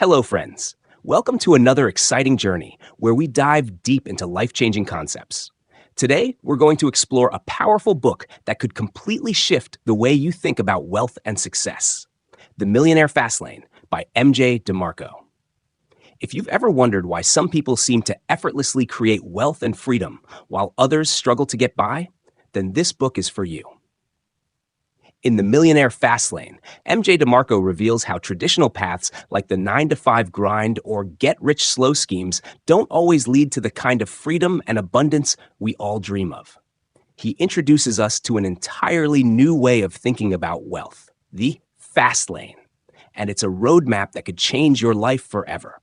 Hello, friends. Welcome to another exciting journey where we dive deep into life-changing concepts. Today, we're going to explore a powerful book that could completely shift the way you think about wealth and success. The Millionaire Fastlane by Mj DeMarco. If you've ever wondered why some people seem to effortlessly create wealth and freedom while others struggle to get by, then this book is for you. In The Millionaire Fastlane, Mj DeMarco reveals how traditional paths like the 9-to-5 grind or get-rich-slow schemes don't always lead to the kind of freedom and abundance we all dream of. He introduces us to an entirely new way of thinking about wealth, the fast lane, and it's a roadmap that could change your life forever.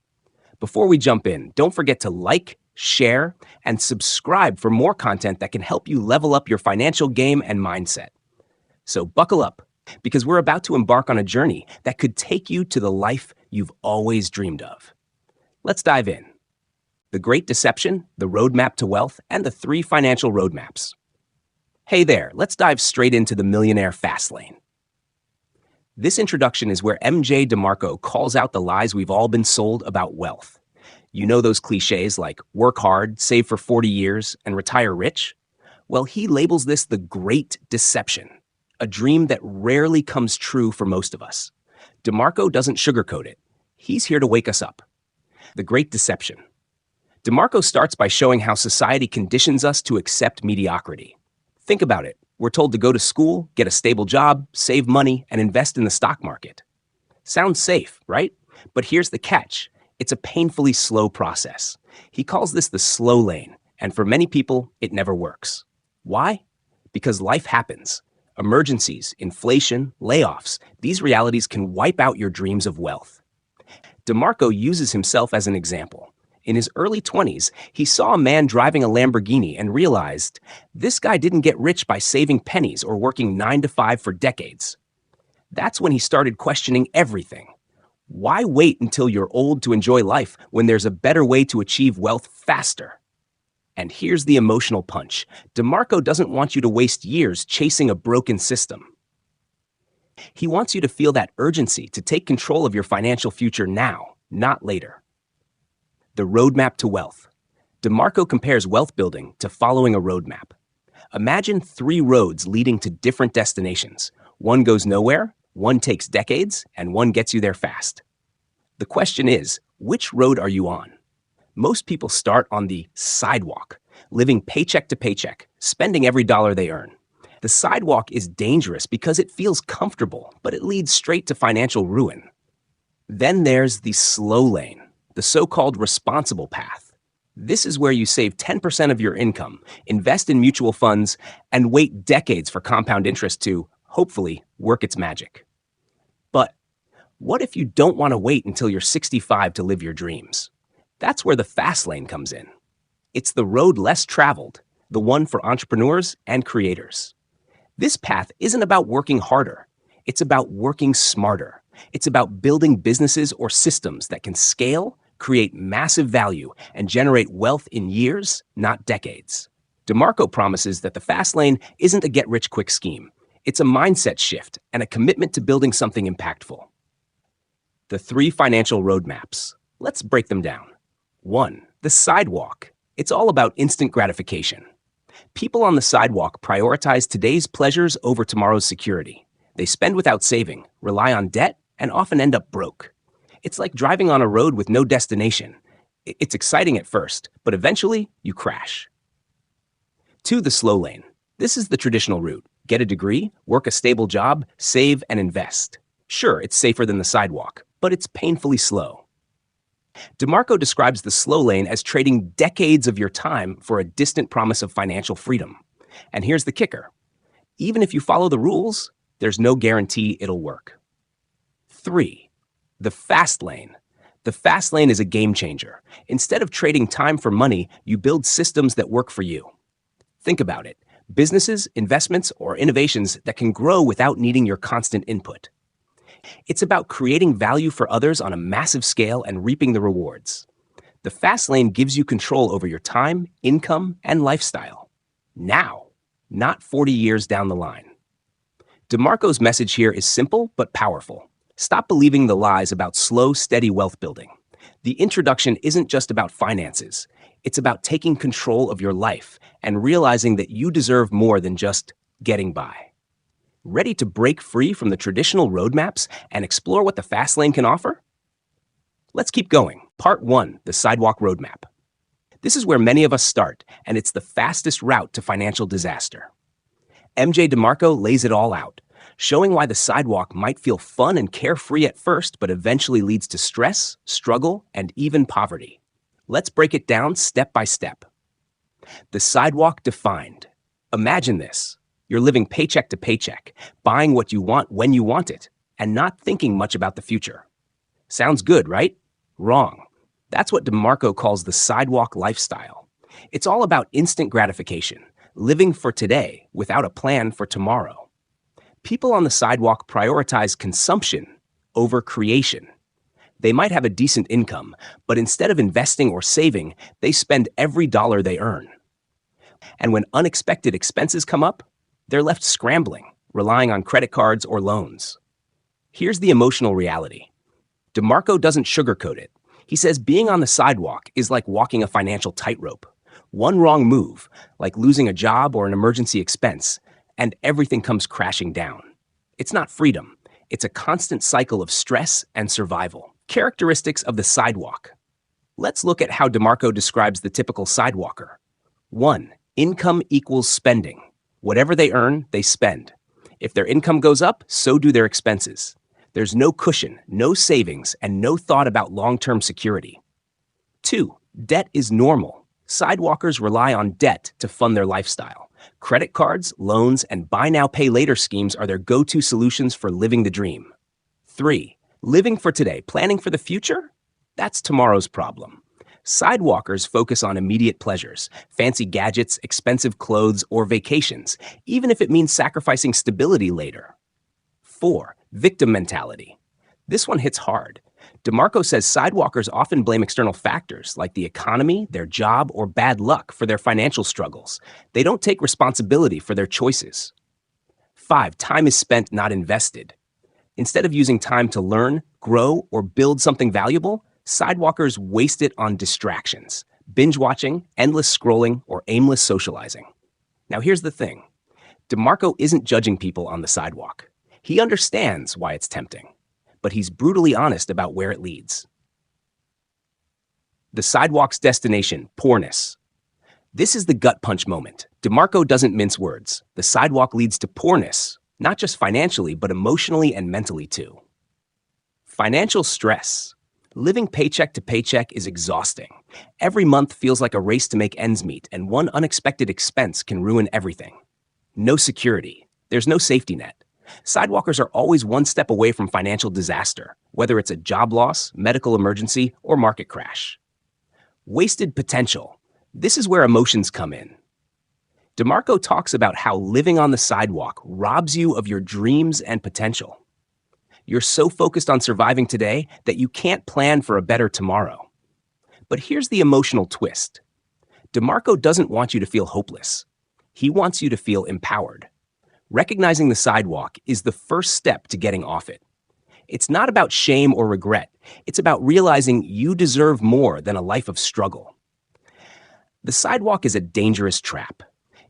Before we jump in, don't forget to like, share, and subscribe for more content that can help you level up your financial game and mindset. So buckle up, because we're about to embark on a journey that could take you to the life you've always dreamed of. Let's dive in. The Great Deception, the Roadmap to Wealth, and the 3 Financial Roadmaps. Hey there, let's dive straight into the Millionaire Fastlane. This introduction is where Mj DeMarco calls out the lies we've all been sold about wealth. You know those cliches like work hard, save for 40 years, and retire rich? Well, he labels this the Great Deception, a dream that rarely comes true for most of us. DeMarco doesn't sugarcoat it. He's here to wake us up. The Great Deception. DeMarco starts by showing how society conditions us to accept mediocrity. Think about it. We're told to go to school, get a stable job, save money, and invest in the stock market. Sounds safe, right? But here's the catch. It's a painfully slow process. He calls this the slow lane, and for many people, it never works. Why? Because life happens. Emergencies, inflation, layoffs, these realities can wipe out your dreams of wealth. DeMarco uses himself as an example. In his early 20s, he saw a man driving a Lamborghini and realized this guy didn't get rich by saving pennies or working 9 to 5 for decades. That's when he started questioning everything. Why wait until you're old to enjoy life when there's a better way to achieve wealth faster? And here's the emotional punch. DeMarco doesn't want you to waste years chasing a broken system. He wants you to feel that urgency to take control of your financial future now, not later. The Roadmap to Wealth. DeMarco compares wealth building to following a roadmap. Imagine 3 roads leading to different destinations. One goes nowhere, one takes decades, and one gets you there fast. The question is, which road are you on? Most people start on the sidewalk, living paycheck to paycheck, spending every dollar they earn. The sidewalk is dangerous because it feels comfortable, but it leads straight to financial ruin. Then there's the slow lane, the so-called responsible path. This is where you save 10% of your income, invest in mutual funds, and wait decades for compound interest to, hopefully, work its magic. But what if you don't want to wait until you're 65 to live your dreams? That's where the fast lane comes in. It's the road less traveled, the one for entrepreneurs and creators. This path isn't about working harder. It's about working smarter. It's about building businesses or systems that can scale, create massive value, and generate wealth in years, not decades. DeMarco promises that the fast lane isn't a get-rich-quick scheme. It's a mindset shift and a commitment to building something impactful. The 3 financial roadmaps. Let's break them down. 1. The sidewalk. It's all about instant gratification. People on the sidewalk prioritize today's pleasures over tomorrow's security. They spend without saving, rely on debt, and often end up broke. It's like driving on a road with no destination. It's exciting at first, but eventually you crash. 2. The slow lane. This is the traditional route. Get a degree, work a stable job, save, and invest. Sure, it's safer than the sidewalk, but it's painfully slow. DeMarco describes the slow lane as trading decades of your time for a distant promise of financial freedom. And here's the kicker. Even if you follow the rules, there's no guarantee it'll work. 3. The fast lane. The fast lane is a game changer. Instead of trading time for money, you build systems that work for you. Think about it. Businesses, investments, or innovations that can grow without needing your constant input. It's about creating value for others on a massive scale and reaping the rewards. The fast lane gives you control over your time, income, and lifestyle. Now, not 40 years down the line. DeMarco's message here is simple but powerful. Stop believing the lies about slow, steady wealth building. The introduction isn't just about finances. It's about taking control of your life and realizing that you deserve more than just getting by. Ready to break free from the traditional roadmaps and explore what the Fastlane can offer? Let's keep going. Part 1, the Sidewalk Roadmap. This is where many of us start, and it's the fastest route to financial disaster. Mj DeMarco lays it all out, showing why the sidewalk might feel fun and carefree at first, but eventually leads to stress, struggle, and even poverty. Let's break it down step by step. The sidewalk defined. Imagine this. You're living paycheck to paycheck, buying what you want when you want it, and not thinking much about the future. Sounds good, right? Wrong. That's what DeMarco calls the sidewalk lifestyle. It's all about instant gratification, living for today without a plan for tomorrow. People on the sidewalk prioritize consumption over creation. They might have a decent income, but instead of investing or saving, they spend every dollar they earn. And when unexpected expenses come up, they're left scrambling, relying on credit cards or loans. Here's the emotional reality. DeMarco doesn't sugarcoat it. He says being on the sidewalk is like walking a financial tightrope. One wrong move, like losing a job or an emergency expense, and everything comes crashing down. It's not freedom. It's a constant cycle of stress and survival. Characteristics of the sidewalk. Let's look at how DeMarco describes the typical sidewalker. 1. Income equals spending. Whatever they earn, they spend. If their income goes up, so do their expenses. There's no cushion, no savings, and no thought about long-term security. 2. Debt is normal. Sidewalkers rely on debt to fund their lifestyle. Credit cards, loans, and buy now, pay later schemes are their go-to solutions for living the dream. 3. Living for today, planning for the future? That's tomorrow's problem. Sidewalkers focus on immediate pleasures, fancy gadgets, expensive clothes, or vacations, even if it means sacrificing stability later. 4. Victim mentality. This one hits hard. DeMarco says sidewalkers often blame external factors like the economy, their job, or bad luck for their financial struggles. They don't take responsibility for their choices. 5. Time is spent, not invested. Instead of using time to learn, grow, or build something valuable, sidewalkers waste it on distractions, binge watching, endless scrolling, or aimless socializing. Now here's the thing. DeMarco isn't judging people on the sidewalk. He understands why it's tempting, but he's brutally honest about where it leads. The sidewalk's destination, poorness. This is the gut punch moment. DeMarco doesn't mince words. The sidewalk leads to poorness, not just financially, but emotionally and mentally too. Financial stress. Living paycheck to paycheck is exhausting. Every month feels like a race to make ends meet, and one unexpected expense can ruin everything. No security. There's no safety net. Sidewalkers are always one step away from financial disaster, whether it's a job loss, medical emergency, or market crash. Wasted potential. This is where emotions come in. DeMarco talks about how living on the sidewalk robs you of your dreams and potential. You're so focused on surviving today that you can't plan for a better tomorrow. But here's the emotional twist. DeMarco doesn't want you to feel hopeless. He wants you to feel empowered. Recognizing the sidewalk is the first step to getting off it. It's not about shame or regret. It's about realizing you deserve more than a life of struggle. The sidewalk is a dangerous trap.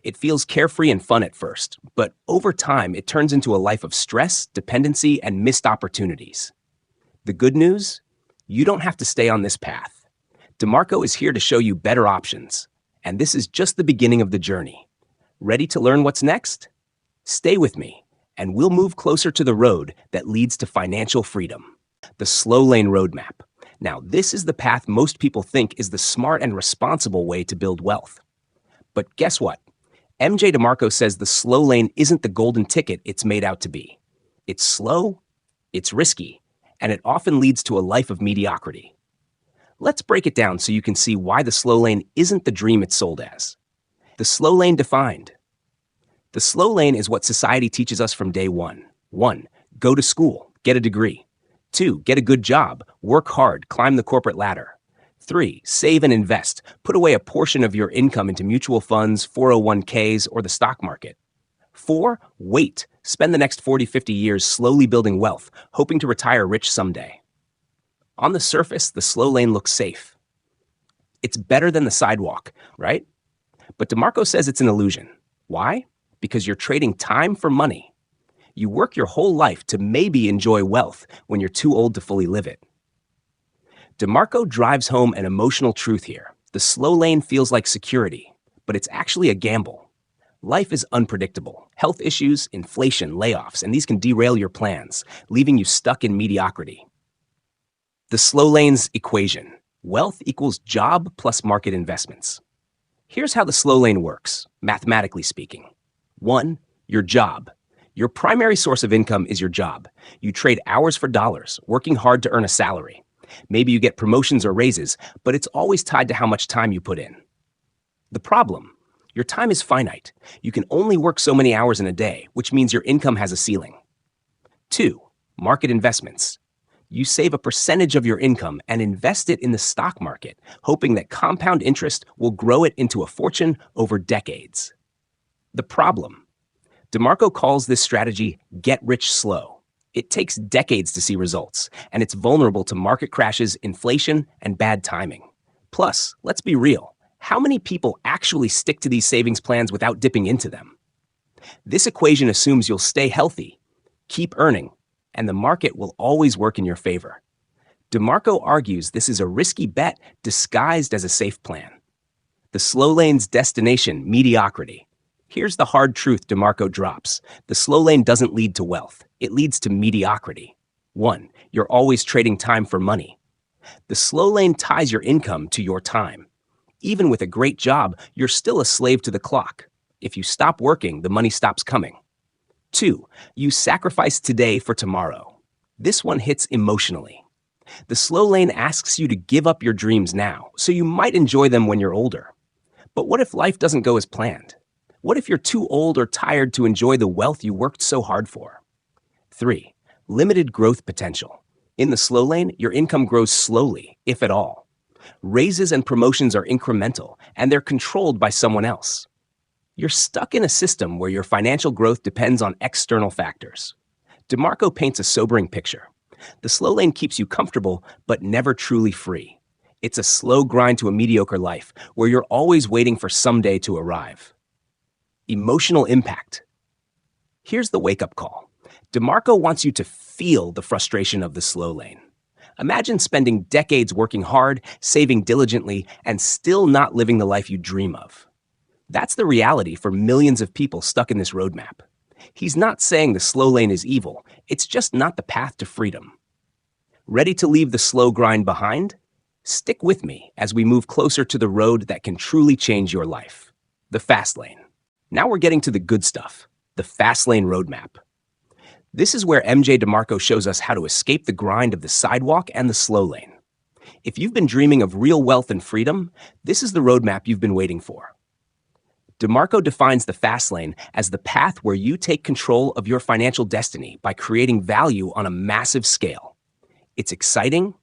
It feels carefree and fun at first, but over time it turns into a life of stress, dependency, and missed opportunities. The good news? You don't have to stay on this path. DeMarco is here to show you better options, and this is just the beginning of the journey. Ready to learn what's next? Stay with me, and we'll move closer to the road that leads to financial freedom. The Slow Lane Roadmap. Now, this is the path most people think is the smart and responsible way to build wealth. But guess what? Mj DeMarco says the slow lane isn't the golden ticket it's made out to be. It's slow, it's risky, and it often leads to a life of mediocrity. Let's break it down so you can see why the slow lane isn't the dream it's sold as. The slow lane defined. The slow lane is what society teaches us from day one. 1. Go to school, get a degree. 2. Get a good job, work hard, climb the corporate ladder. 3. Save and invest. Put away a portion of your income into mutual funds, 401ks, or the stock market. 4, wait. Spend the next 40, 50 years slowly building wealth, hoping to retire rich someday. On the surface, the slow lane looks safe. It's better than the sidewalk, right? But DeMarco says it's an illusion. Why? Because you're trading time for money. You work your whole life to maybe enjoy wealth when you're too old to fully live it. DeMarco drives home an emotional truth here. The slow lane feels like security, but it's actually a gamble. Life is unpredictable. Health issues, inflation, layoffs, and these can derail your plans, leaving you stuck in mediocrity. The slow lane's equation: wealth equals job plus market investments. Here's how the slow lane works, mathematically speaking. 1, your job. Your primary source of income is your job. You trade hours for dollars, working hard to earn a salary. Maybe you get promotions or raises, but it's always tied to how much time you put in. The problem: your time is finite. You can only work so many hours in a day, which means your income has a ceiling. 2, market investments. You save a percentage of your income and invest it in the stock market, hoping that compound interest will grow it into a fortune over decades. The problem: DeMarco calls this strategy get rich slow. It takes decades to see results, and it's vulnerable to market crashes, inflation, and bad timing. Plus, let's be real, how many people actually stick to these savings plans without dipping into them? This equation assumes you'll stay healthy, keep earning, and the market will always work in your favor. DeMarco argues this is a risky bet disguised as a safe plan. The slow lane's destination: mediocrity. Here's the hard truth DeMarco drops. The slow lane doesn't lead to wealth. It leads to mediocrity. 1, you're always trading time for money. The slow lane ties your income to your time. Even with a great job, you're still a slave to the clock. If you stop working, the money stops coming. 2, you sacrifice today for tomorrow. This one hits emotionally. The slow lane asks you to give up your dreams now, so you might enjoy them when you're older. But what if life doesn't go as planned? What if you're too old or tired to enjoy the wealth you worked so hard for? 3, limited growth potential. In the slow lane, your income grows slowly, if at all. Raises and promotions are incremental, and they're controlled by someone else. You're stuck in a system where your financial growth depends on external factors. DeMarco paints a sobering picture. The slow lane keeps you comfortable, but never truly free. It's a slow grind to a mediocre life, where you're always waiting for someday to arrive. Emotional impact. Here's the wake-up call. DeMarco wants you to feel the frustration of the slow lane. Imagine spending decades working hard, saving diligently, and still not living the life you dream of. That's the reality for millions of people stuck in this roadmap. He's not saying the slow lane is evil. It's just not the path to freedom. Ready to leave the slow grind behind? Stick with me as we move closer to the road that can truly change your life. The fast lane. Now we're getting to the good stuff, the fast lane roadmap. This is where Mj DeMarco shows us how to escape the grind of the sidewalk and the slow lane. If you've been dreaming of real wealth and freedom, this is the roadmap you've been waiting for. DeMarco defines the fast lane as the path where you take control of your financial destiny by creating value on a massive scale. It's exciting,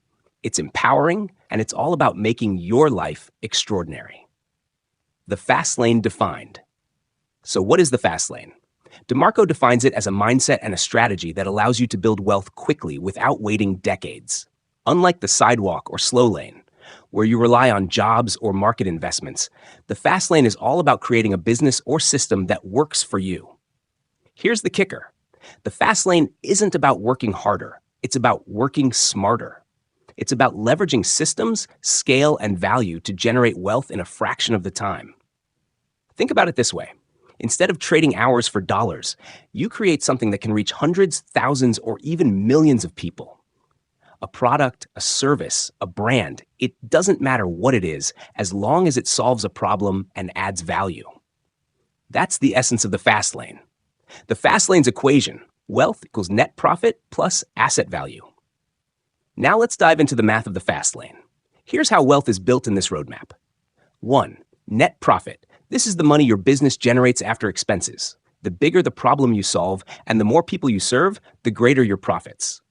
it's empowering, and it's all about making your life extraordinary. The fast lane defined. So what is the fast lane? DeMarco defines it as a mindset and a strategy that allows you to build wealth quickly without waiting decades. Unlike the sidewalk or slow lane, where you rely on jobs or market investments, the fast lane is all about creating a business or system that works for you. Here's the kicker. The fast lane isn't about working harder. It's about working smarter. It's about leveraging systems, scale, and value to generate wealth in a fraction of the time. Think about it this way. Instead of trading hours for dollars, you create something that can reach hundreds, thousands, or even millions of people. A product, a service, a brand, it doesn't matter what it is, as long as it solves a problem and adds value. That's the essence of the fast lane. The fast lane's equation: wealth equals net profit plus asset value. Now let's dive into the math of the fast lane. Here's how wealth is built in this roadmap. 1, net profit. This is the money your business generates after expenses. The bigger the problem you solve and the more people you serve, the greater your profits.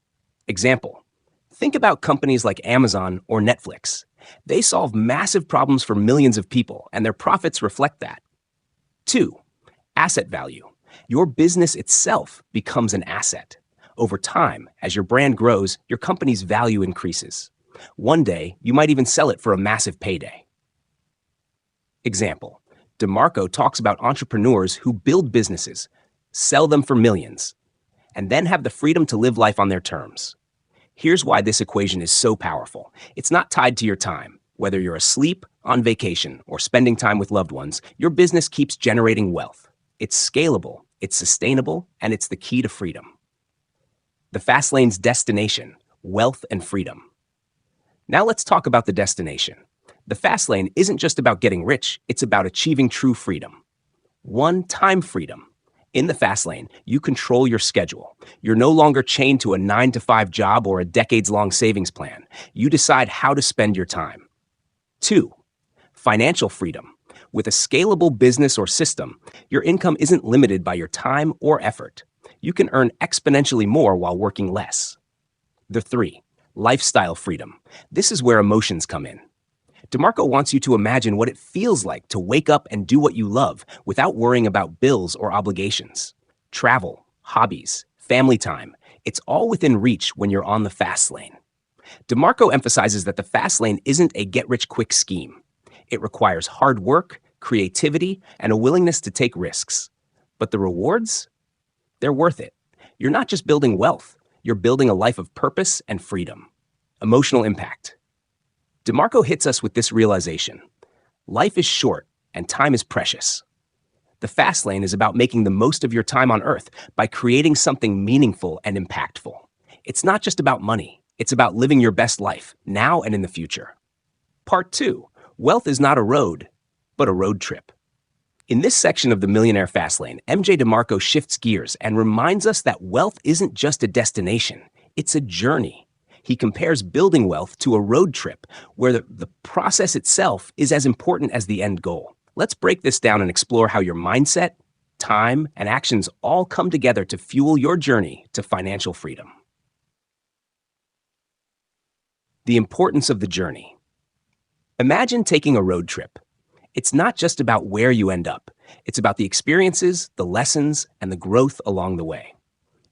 Example: think about companies like Amazon or Netflix. They solve massive problems for millions of people, and their profits reflect that. 2, asset value. Your business itself becomes an asset. Over time, as your brand grows, your company's value increases. One day, you might even sell it for a massive payday. Example: DeMarco talks about entrepreneurs who build businesses, sell them for millions, and then have the freedom to live life on their terms. Here's why this equation is so powerful. It's not tied to your time. Whether you're asleep, on vacation, or spending time with loved ones, your business keeps generating wealth. It's scalable, it's sustainable, and it's the key to freedom. The Fastlane's destination: wealth and freedom. Now let's talk about the destination. The Fastlane isn't just about getting rich, it's about achieving true freedom. 1. Time freedom. In the Fastlane, you control your schedule. You're no longer chained to a 9-to-5 job or a decades-long savings plan. You decide how to spend your time. 2. Financial freedom. With a scalable business or system, your income isn't limited by your time or effort. You can earn exponentially more while working less. 3. Lifestyle freedom. This is where emotions come in. DeMarco wants you to imagine what it feels like to wake up and do what you love without worrying about bills or obligations. Travel, hobbies, family time, it's all within reach when you're on the Fastlane. DeMarco emphasizes that the Fastlane isn't a get-rich-quick scheme. It requires hard work, creativity, and a willingness to take risks. But the rewards? They're worth it. You're not just building wealth, you're building a life of purpose and freedom. Emotional impact. DeMarco hits us with this realization: life is short and time is precious. The Fastlane is about making the most of your time on Earth by creating something meaningful and impactful. It's not just about money, it's about living your best life, now and in the future. Part 2: wealth is not a road, but a road trip. In this section of the Millionaire Fastlane, Mj DeMarco shifts gears and reminds us that wealth isn't just a destination, it's a journey. He compares building wealth to a road trip where the process itself is as important as the end goal. Let's break this down and explore how your mindset, time, and actions all come together to fuel your journey to financial freedom. The importance of the journey. Imagine taking a road trip. It's not just about where you end up. It's about the experiences, the lessons, and the growth along the way.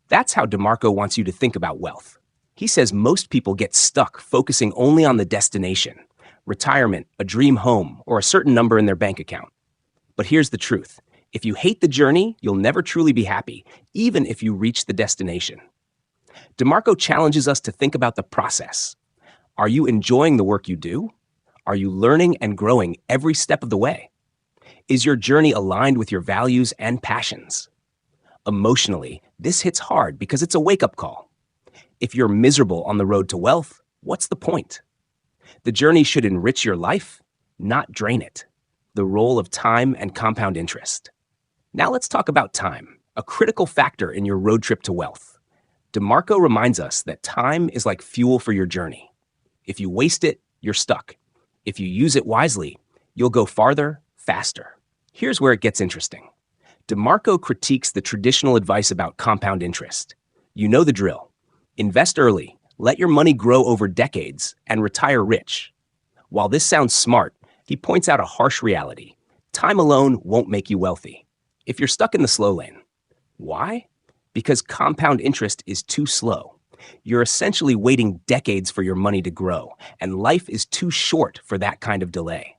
That's how DeMarco wants you to think about wealth. He says most people get stuck focusing only on the destination: retirement, a dream home, or a certain number in their bank account. But here's the truth: if you hate the journey, you'll never truly be happy, even if you reach the destination. DeMarco challenges us to think about the process. Are you enjoying the work you do? Are you learning and growing every step of the way? Is your journey aligned with your values and passions? Emotionally, this hits hard because it's a wake-up call. If you're miserable on the road to wealth, what's the point? The journey should enrich your life, not drain it. The role of time and compound interest. Now let's talk about time, a critical factor in your road trip to wealth. DeMarco reminds us that time is like fuel for your journey. If you waste it, you're stuck. If you use it wisely, you'll go farther, faster. Here's where it gets interesting. DeMarco critiques the traditional advice about compound interest. You know the drill. Invest early, let your money grow over decades, and retire rich. While this sounds smart, he points out a harsh reality. Time alone won't make you wealthy. If you're stuck in the slow lane. Why? Because compound interest is too slow. You're essentially waiting decades for your money to grow, and life is too short for that kind of delay.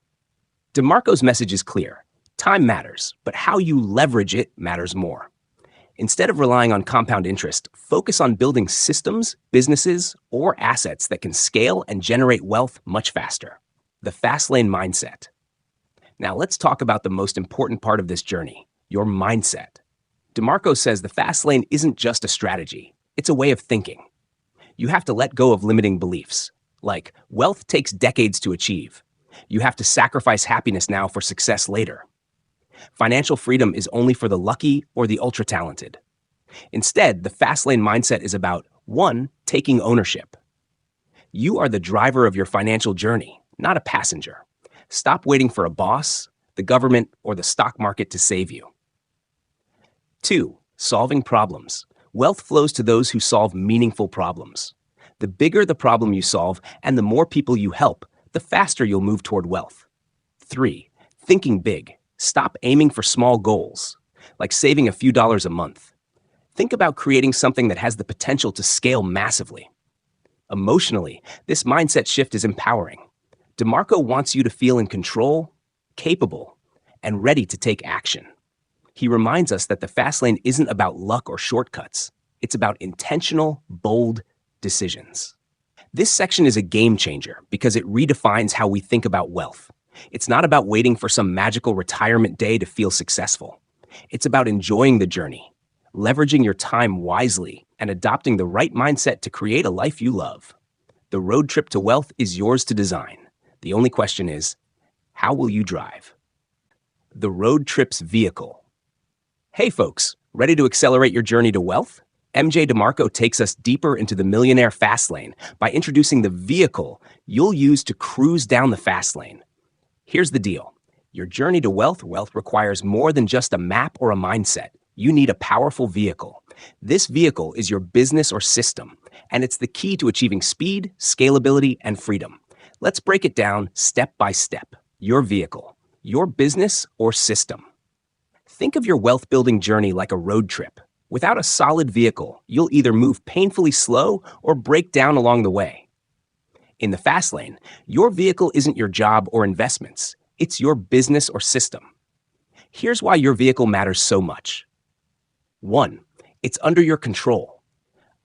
DeMarco's message is clear. Time matters, but how you leverage it matters more. Instead of relying on compound interest, focus on building systems, businesses, or assets that can scale and generate wealth much faster. The Fastlane mindset. Now let's talk about the most important part of this journey, your mindset. DeMarco says the Fastlane isn't just a strategy, it's a way of thinking. You have to let go of limiting beliefs, like wealth takes decades to achieve. You have to sacrifice happiness now for success later. Financial freedom is only for the lucky or the ultra-talented. Instead, the Fastlane mindset is about 1. Taking ownership. You are the driver of your financial journey, not a passenger. Stop waiting for a boss, the government, or the stock market to save you. 2. Solving problems. Wealth flows to those who solve meaningful problems. The bigger the problem you solve and the more people you help, the faster you'll move toward wealth. 3. Thinking big. Stop aiming for small goals. like saving a few dollars a month. Think about creating something that has the potential to scale massively. Emotionally, this mindset shift is empowering. DeMarco wants you to feel in control, capable, and ready to take action. He reminds us that the fast lane isn't about luck or shortcuts. It's about intentional, bold decisions. This section is a game changer because it redefines how we think about wealth. It's not about waiting for some magical retirement day to feel successful. It's about enjoying the journey, leveraging your time wisely, and adopting the right mindset to create a life you love. The road trip to wealth is yours to design. The only question is, how will you drive? The road trip's vehicle. Hey folks, ready to accelerate your journey to wealth? Mj DeMarco takes us deeper into the Millionaire Fastlane by introducing the vehicle you'll use to cruise down the fast lane. Here's the deal. Your journey to wealth requires more than just a map or a mindset. You need a powerful vehicle. This vehicle is your business or system, and it's the key to achieving speed, scalability, and freedom. Let's break it down step by step. Your vehicle, your business or system. Think of your wealth-building journey like a road trip. Without a solid vehicle, you'll either move painfully slow or break down along the way. In the fast lane, your vehicle isn't your job or investments. It's your business or system. Here's why your vehicle matters so much. 1. It's under your control.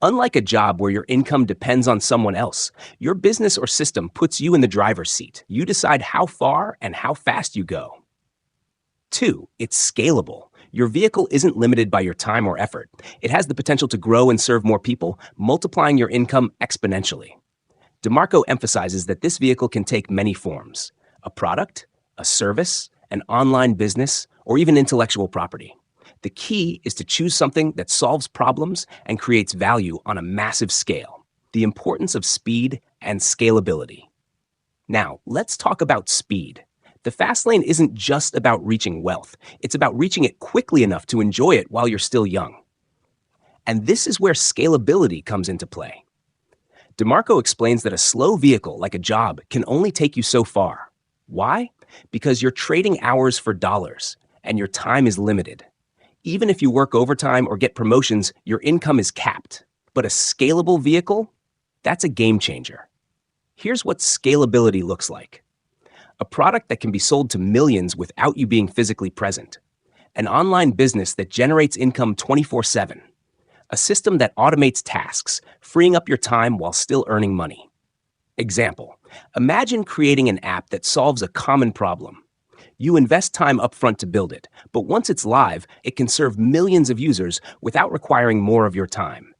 Unlike a job where your income depends on someone else, your business or system puts you in the driver's seat. You decide how far and how fast you go. 2. It's scalable. Your vehicle isn't limited by your time or effort. It has the potential to grow and serve more people, multiplying your income exponentially. DeMarco emphasizes that this vehicle can take many forms: a product, a service, an online business, or even intellectual property. The key is to choose something that solves problems and creates value on a massive scale. The importance of speed and scalability. Now, let's talk about speed. The fast lane isn't just about reaching wealth. It's about reaching it quickly enough to enjoy it while you're still young. And this is where scalability comes into play. DeMarco explains that a slow vehicle, like a job, can only take you so far. Why? Because you're trading hours for dollars, and your time is limited. Even if you work overtime or get promotions, your income is capped. But a scalable vehicle? That's a game changer. Here's what scalability looks like. A product that can be sold to millions without you being physically present. An online business that generates income 24/7. A system that automates tasks, freeing up your time while still earning money. Example, imagine creating an app that solves a common problem. You invest time upfront to build it, but once it's live, it can serve millions of users without requiring more of your time.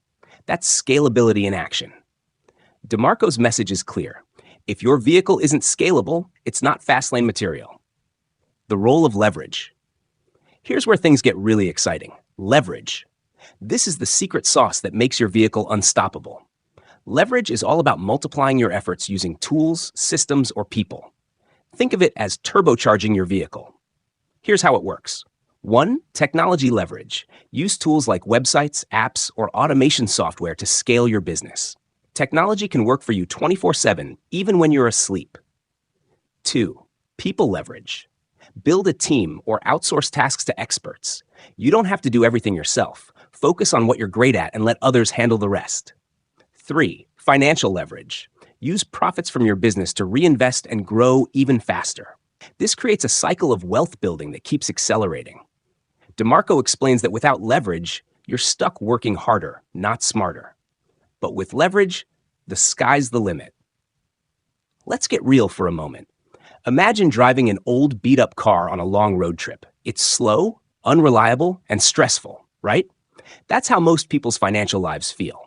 That's scalability in action. DeMarco's message is clear. If your vehicle isn't scalable, it's not fast lane material. The role of leverage. Here's where things get really exciting. Leverage. This is the secret sauce that makes your vehicle unstoppable. Leverage is all about multiplying your efforts using tools, systems, or people. Think of it as turbocharging your vehicle. Here's how it works. 1. Technology leverage. Use tools like websites, apps, or automation software to scale your business. Technology can work for you 24/7, even when you're asleep. 2. People leverage. Build a team or outsource tasks to experts. You don't have to do everything yourself. Focus on what you're great at and let others handle the rest. 3. Financial leverage. Use profits from your business to reinvest and grow even faster. This creates a cycle of wealth building that keeps accelerating. DeMarco explains that without leverage, you're stuck working harder, not smarter. But with leverage, the sky's the limit. Let's get real for a moment. Imagine driving an old beat-up car on a long road trip. It's slow, unreliable, and stressful, right? That's how most people's financial lives feel.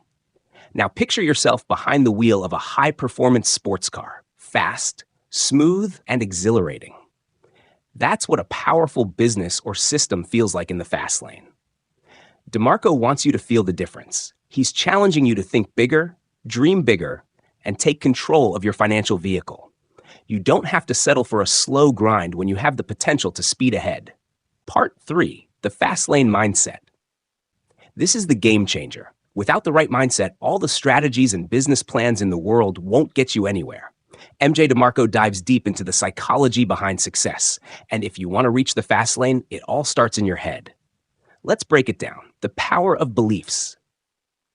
Now picture yourself behind the wheel of a high-performance sports car. Fast, smooth, and exhilarating. That's what a powerful business or system feels like in the fast lane. DeMarco wants you to feel the difference. He's challenging you to think bigger, dream bigger, and take control of your financial vehicle. You don't have to settle for a slow grind when you have the potential to speed ahead. Part 3, the fast lane mindset. This is the game changer. Without the right mindset, all the strategies and business plans in the world won't get you anywhere. Mj DeMarco dives deep into the psychology behind success. And if you want to reach the fast lane, it all starts in your head. Let's break it down. The power of beliefs.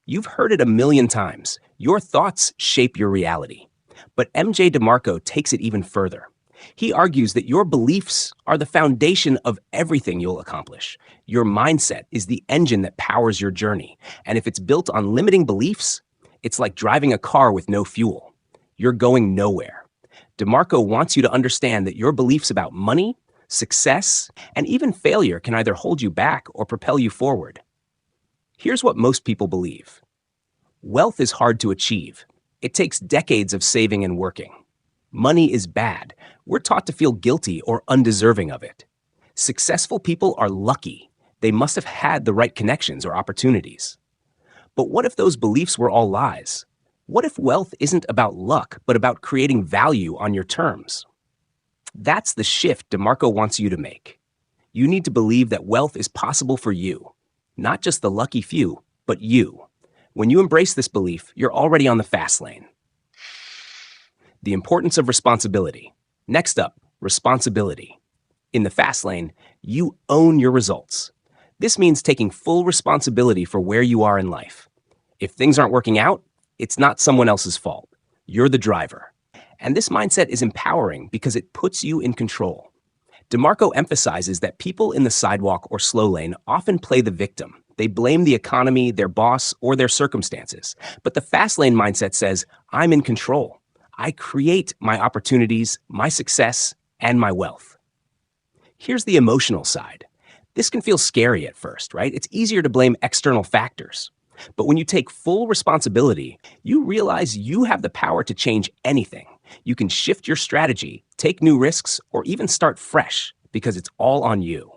You've heard it a million times. Your thoughts shape your reality. But Mj DeMarco takes it even further. He argues that your beliefs are the foundation of everything you'll accomplish. Your mindset is the engine that powers your journey. And if it's built on limiting beliefs, it's like driving a car with no fuel. You're going nowhere. DeMarco wants you to understand that your beliefs about money, success, and even failure can either hold you back or propel you forward. Here's what most people believe. Wealth is hard to achieve. It takes decades of saving and working. Money is bad. We're taught to feel guilty or undeserving of it. Successful people are lucky. They must have had the right connections or opportunities. But what if those beliefs were all lies? What if wealth isn't about luck, but about creating value on your terms? That's the shift DeMarco wants you to make. You need to believe that wealth is possible for you. Not just the lucky few, but you. When you embrace this belief, you're already on the fast lane. The importance of responsibility. Next up, responsibility. In the fast lane, you own your results. This means taking full responsibility for where you are in life. If things aren't working out, it's not someone else's fault. You're the driver. And this mindset is empowering because it puts you in control. DeMarco emphasizes that people in the sidewalk or slow lane often play the victim. They blame the economy, their boss, or their circumstances. But the fast lane mindset says, I'm in control. I create my opportunities, my success, and my wealth. Here's the emotional side. This can feel scary at first, right? It's easier to blame external factors. But when you take full responsibility, you realize you have the power to change anything. You can shift your strategy, take new risks, or even start fresh because it's all on you.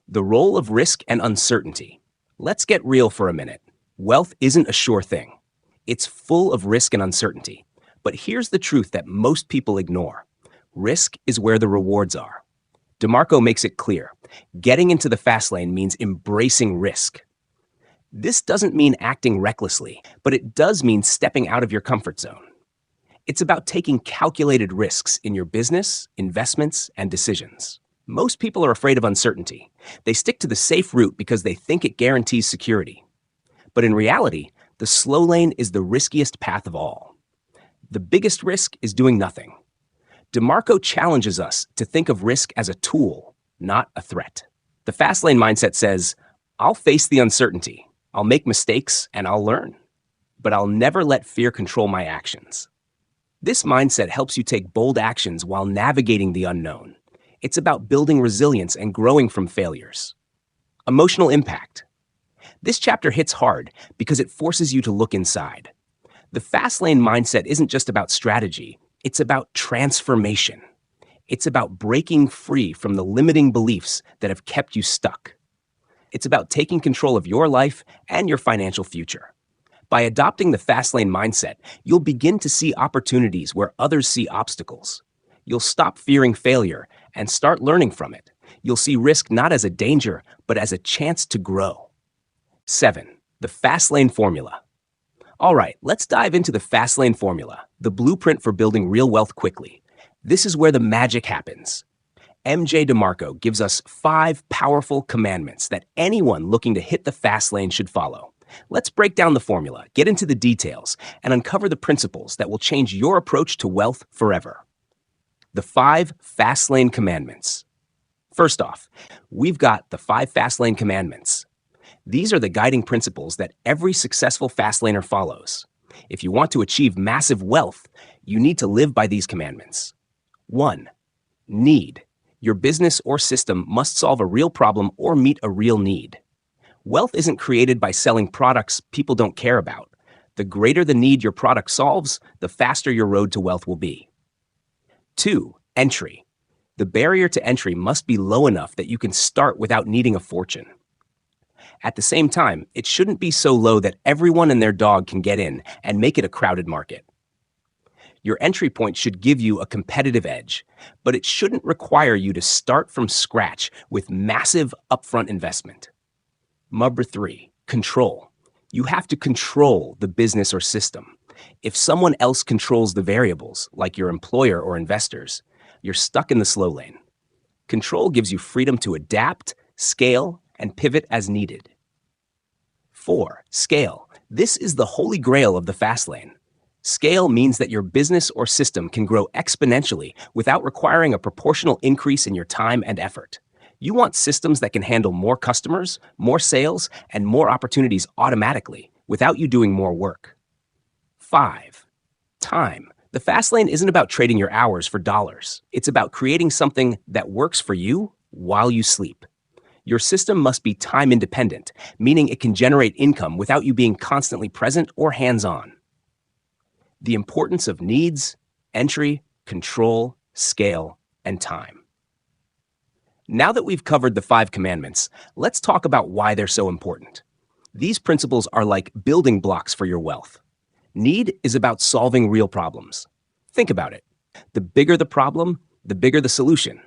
The role of risk and uncertainty. Let's get real for a minute. Wealth isn't a sure thing. It's full of risk and uncertainty. But here's the truth that most people ignore. Risk is where the rewards are. DeMarco makes it clear. Getting into the fast lane means embracing risk. This doesn't mean acting recklessly, but it does mean stepping out of your comfort zone. It's about taking calculated risks in your business, investments, and decisions. Most people are afraid of uncertainty. They stick to the safe route because they think it guarantees security. But in reality, the slow lane is the riskiest path of all. The biggest risk is doing nothing. DeMarco challenges us to think of risk as a tool, not a threat. The fast lane mindset says, I'll face the uncertainty. I'll make mistakes and I'll learn. But I'll never let fear control my actions. This mindset helps you take bold actions while navigating the unknown. It's about building resilience and growing from failures. Emotional impact. This chapter hits hard because it forces you to look inside. The fast lane mindset isn't just about strategy, it's about transformation. It's about breaking free from the limiting beliefs that have kept you stuck. It's about taking control of your life and your financial future. By adopting the fast lane mindset, you'll begin to see opportunities where others see obstacles. You'll stop fearing failure and start learning from it. You'll see risk not as a danger, but as a chance to grow. 7. The fast lane formula. All right, let's dive into the fast lane formula, the blueprint for building real wealth quickly. This is where the magic happens. Mj DeMarco gives us 5 powerful commandments that anyone looking to hit the fast lane should follow. Let's break down the formula, get into the details, and uncover the principles that will change your approach to wealth forever. The 5 fast lane commandments. First off, we've got the 5 fast lane commandments. These are the guiding principles that every successful fast laner follows. If you want to achieve massive wealth, you need to live by these commandments. 1. Need. Your business or system must solve a real problem or meet a real need. Wealth isn't created by selling products people don't care about. The greater the need your product solves, the faster your road to wealth will be. 2. Entry. The barrier to entry must be low enough that you can start without needing a fortune. At the same time, it shouldn't be so low that everyone and their dog can get in and make it a crowded market. Your entry point should give you a competitive edge, but it shouldn't require you to start from scratch with massive upfront investment. Number 3, control. You have to control the business or system. If someone else controls the variables, like your employer or investors, you're stuck in the slow lane. Control gives you freedom to adapt, scale, and pivot as needed. 4. Scale. This is the holy grail of the fast lane. Scale means that your business or system can grow exponentially without requiring a proportional increase in your time and effort. You want systems that can handle more customers, more sales, and more opportunities automatically without you doing more work. 5. Time. The fast lane isn't about trading your hours for dollars. It's about creating something that works for you while you sleep. Your system must be time independent, meaning it can generate income without you being constantly present or hands-on. The importance of needs, entry, control, scale, and time. Now that we've covered the 5 commandments, let's talk about why they're so important. These principles are like building blocks for your wealth. Need is about solving real problems. Think about it. The bigger the problem, the bigger the solution,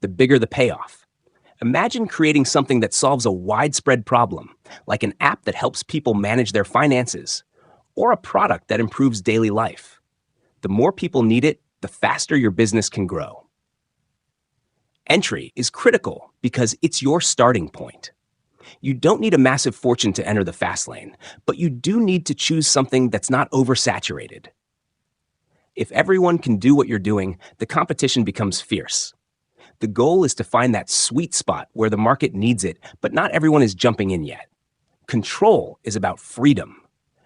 the bigger the payoff. Imagine creating something that solves a widespread problem, like an app that helps people manage their finances, or a product that improves daily life. The more people need it, the faster your business can grow. Entry is critical because it's your starting point. You don't need a massive fortune to enter the fast lane, but you do need to choose something that's not oversaturated. If everyone can do what you're doing, the competition becomes fierce. The goal is to find that sweet spot where the market needs it, but not everyone is jumping in yet. Control is about freedom.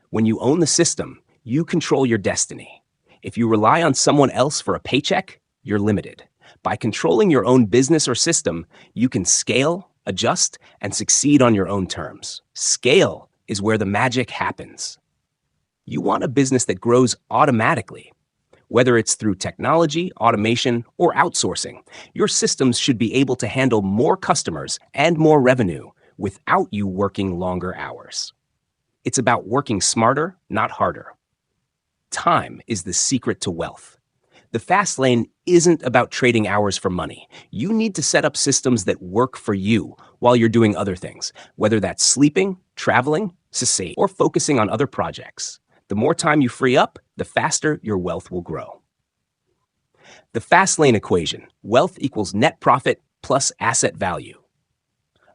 When you own the system, you control your destiny. If you rely on someone else for a paycheck, you're limited. By controlling your own business or system, you can scale, adjust, and succeed on your own terms. Scale is where the magic happens. You want a business that grows automatically. Whether it's through technology, automation, or outsourcing, your systems should be able to handle more customers and more revenue without you working longer hours. It's about working smarter, not harder. Time is the secret to wealth. The fast lane isn't about trading hours for money. You need to set up systems that work for you while you're doing other things, whether that's sleeping, traveling, or focusing on other projects. The more time you free up, the faster your wealth will grow. The fast lane equation: wealth equals net profit plus asset value.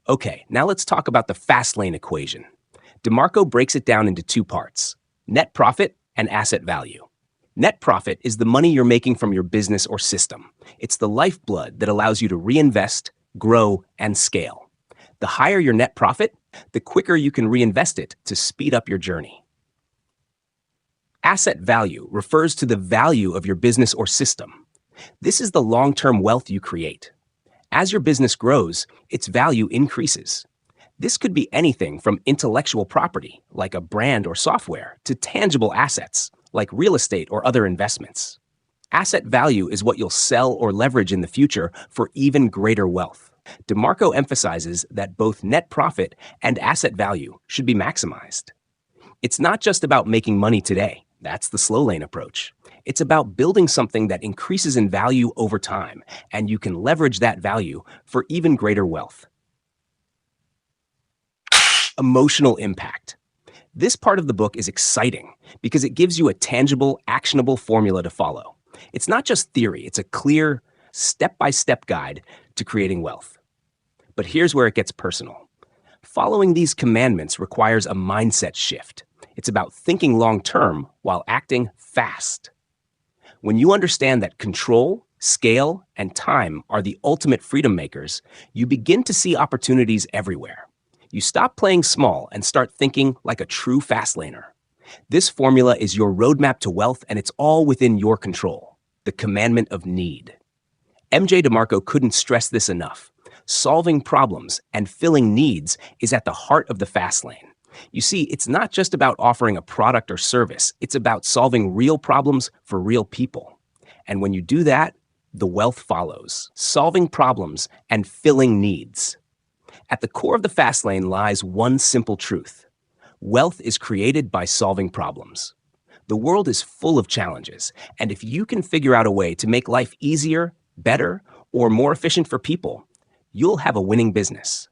Okay, now let's talk about the fast lane equation. DeMarco breaks it down into 2 parts: net profit and asset value. Net profit is the money you're making from your business or system. It's the lifeblood that allows you to reinvest, grow, and scale. The higher your net profit, the quicker you can reinvest it to speed up your journey. Asset value refers to the value of your business or system. This is the long-term wealth you create. As your business grows, its value increases. This could be anything from intellectual property, like a brand or software, to tangible assets, like real estate or other investments. Asset value is what you'll sell or leverage in the future for even greater wealth. DeMarco emphasizes that both net profit and asset value should be maximized. It's not just about making money today. That's the slow lane approach. It's about building something that increases in value over time, and you can leverage that value for even greater wealth. Emotional impact. This part of the book is exciting because it gives you a tangible, actionable formula to follow. It's not just theory, it's a clear, step-by-step guide to creating wealth. But here's where it gets personal. Following these commandments requires a mindset shift. It's about thinking long-term while acting fast. When you understand that control, scale, and time are the ultimate freedom makers, you begin to see opportunities everywhere. You stop playing small and start thinking like a true fast laner. This formula is your roadmap to wealth, and it's all within your control. The commandment of need. Mj DeMarco couldn't stress this enough. Solving problems and filling needs is at the heart of the fast lane. You see, it's not just about offering a product or service. It's about solving real problems for real people. And when you do that, the wealth follows. Solving problems and filling needs. At the core of the fast lane lies one simple truth. Wealth is created by solving problems. The world is full of challenges, and if you can figure out a way to make life easier, better, or more efficient for people, you'll have a winning business.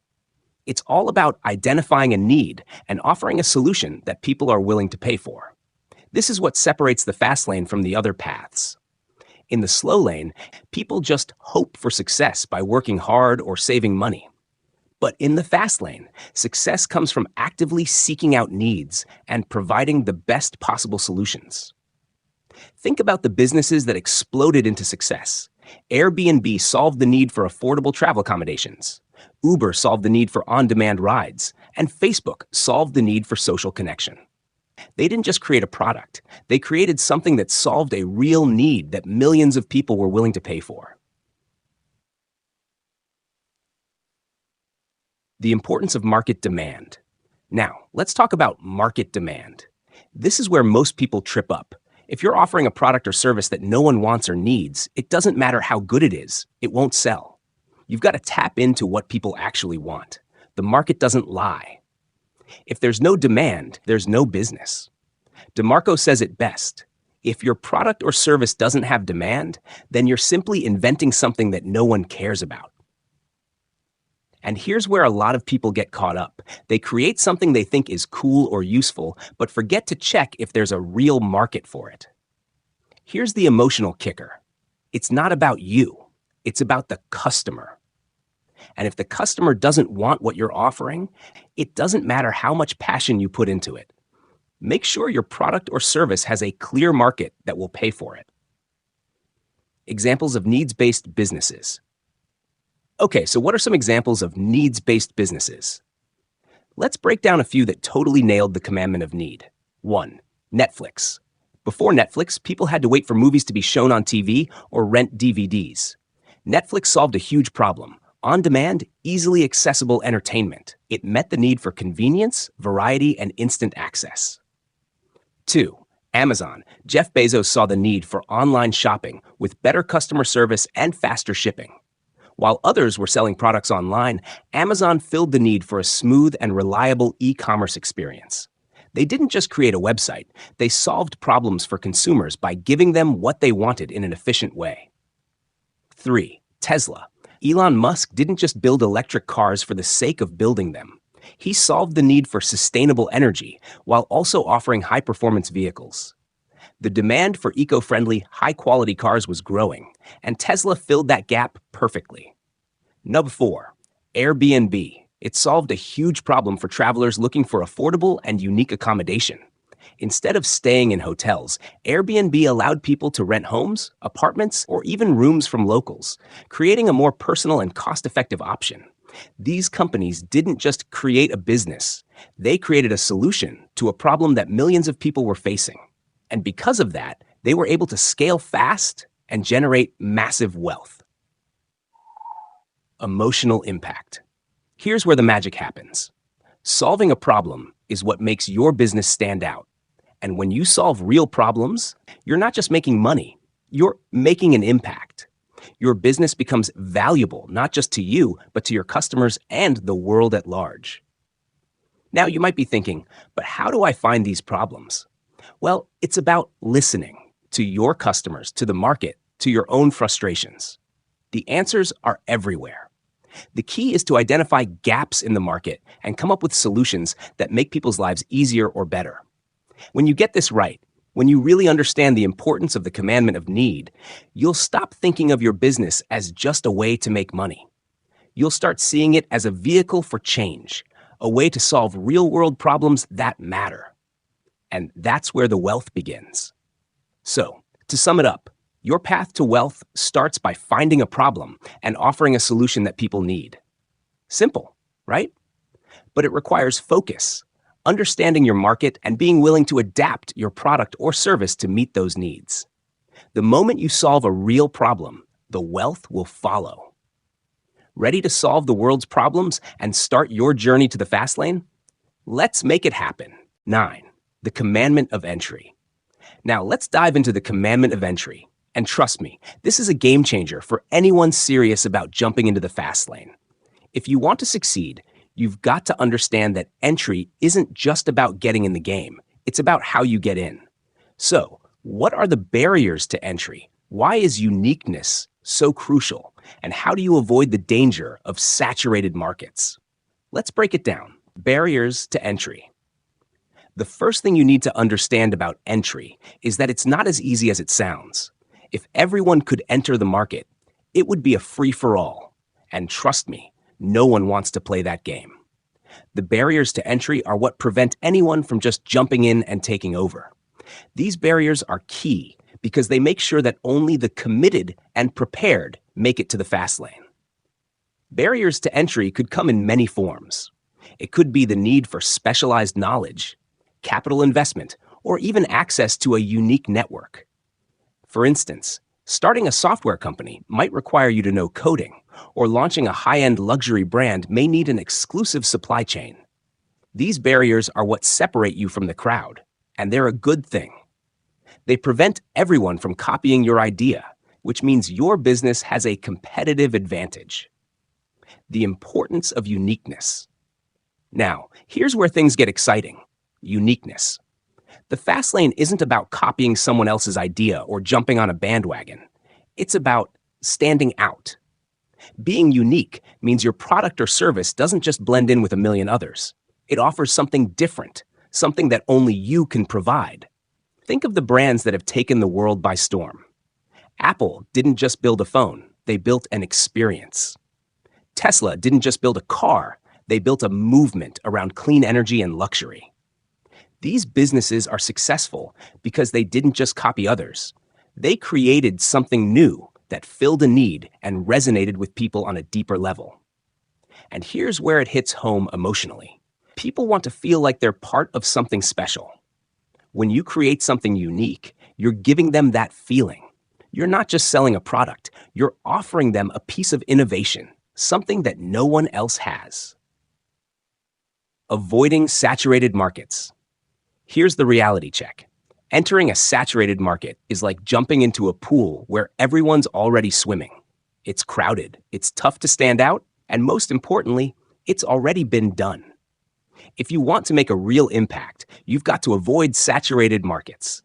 It's all about identifying a need and offering a solution that people are willing to pay for. This is what separates the fast lane from the other paths. In the slow lane, people just hope for success by working hard or saving money. But in the fast lane, success comes from actively seeking out needs and providing the best possible solutions. Think about the businesses that exploded into success. Airbnb solved the need for affordable travel accommodations. Uber solved the need for on-demand rides. And Facebook solved the need for social connection. They didn't just create a product. They created something that solved a real need that millions of people were willing to pay for. The importance of market demand. Now, let's talk about market demand. This is where most people trip up. If you're offering a product or service that no one wants or needs, it doesn't matter how good it is, it won't sell. You've got to tap into what people actually want. The market doesn't lie. If there's no demand, there's no business. DeMarco says it best. If your product or service doesn't have demand, then you're simply inventing something that no one cares about. And here's where a lot of people get caught up. They create something they think is cool or useful, but forget to check if there's a real market for it. Here's the emotional kicker. It's not about you. It's about the customer. And if the customer doesn't want what you're offering, it doesn't matter how much passion you put into it. Make sure your product or service has a clear market that will pay for it. Examples of needs-based businesses. Okay, so what are some examples of needs-based businesses? Let's break down a few that totally nailed the commandment of need. 1. Netflix. Before Netflix, people had to wait for movies to be shown on TV or rent DVDs. Netflix solved a huge problem. On-demand, easily accessible entertainment. It met the need for convenience, variety, and instant access. 2. Amazon. Jeff Bezos saw the need for online shopping with better customer service and faster shipping. While others were selling products online, Amazon filled the need for a smooth and reliable e-commerce experience. They didn't just create a website, they solved problems for consumers by giving them what they wanted in an efficient way. 3. Tesla. Elon Musk didn't just build electric cars for the sake of building them. He solved the need for sustainable energy while also offering high-performance vehicles. The demand for eco-friendly, high-quality cars was growing, and Tesla filled that gap perfectly. Number 4, Airbnb. It solved a huge problem for travelers looking for affordable and unique accommodation. Instead of staying in hotels, Airbnb allowed people to rent homes, apartments, or even rooms from locals, creating a more personal and cost-effective option. These companies didn't just create a business, they created a solution to a problem that millions of people were facing. And because of that, they were able to scale fast and generate massive wealth. Emotional impact. Here's where the magic happens. Solving a problem is what makes your business stand out. And when you solve real problems, you're not just making money, you're making an impact. Your business becomes valuable, not just to you, but to your customers and the world at large. Now, you might be thinking, but how do I find these problems? Well, it's about listening to your customers, to the market, to your own frustrations. The answers are everywhere. The key is to identify gaps in the market and come up with solutions that make people's lives easier or better. When you get this right, when you really understand the importance of the commandment of need, you'll stop thinking of your business as just a way to make money. You'll start seeing it as a vehicle for change, a way to solve real-world problems that matter. And that's where the wealth begins. So, to sum it up, your path to wealth starts by finding a problem and offering a solution that people need. Simple, right? But it requires focus, understanding your market, and being willing to adapt your product or service to meet those needs. The moment you solve a real problem, the wealth will follow. Ready to solve the world's problems and start your journey to the fast lane? Let's make it happen. 9. The commandment of entry. Now let's dive into the commandment of entry. And trust me, this is a game changer for anyone serious about jumping into the fast lane. If you want to succeed, you've got to understand that entry isn't just about getting in the game. It's about how you get in. So, what are the barriers to entry? Why is uniqueness so crucial? And how do you avoid the danger of saturated markets? Let's break it down. Barriers to entry. The first thing you need to understand about entry is that it's not as easy as it sounds. If everyone could enter the market, it would be a free-for-all. And trust me, No one wants to play that game. The barriers to entry are what prevent anyone from just jumping in and taking over. These barriers are key because they make sure that only the committed and prepared make it to the fast lane. Barriers to entry could come in many forms. It could be the need for specialized knowledge, capital investment, or even access to a unique network. For instance, starting a software company might require you to know coding, or launching a high-end luxury brand may need an exclusive supply chain. These barriers are what separate you from the crowd, and they're a good thing. They prevent everyone from copying your idea, which means your business has a competitive advantage. The importance of uniqueness. Now, here's where things get exciting. Uniqueness. The fast lane isn't about copying someone else's idea or jumping on a bandwagon. It's about standing out. Being unique means your product or service doesn't just blend in with a million others. It offers something different, something that only you can provide. Think of the brands that have taken the world by storm. Apple didn't just build a phone, they built an experience. Tesla didn't just build a car, they built a movement around clean energy and luxury. These businesses are successful because they didn't just copy others. They created something new that filled a need and resonated with people on a deeper level. And here's where it hits home emotionally. People want to feel like they're part of something special. When you create something unique, you're giving them that feeling. You're not just selling a product, you're offering them a piece of innovation, something that no one else has. Avoiding saturated markets. Here's the reality check. Entering a saturated market is like jumping into a pool where everyone's already swimming. It's crowded, it's tough to stand out, and most importantly, it's already been done. If you want to make a real impact, you've got to avoid saturated markets.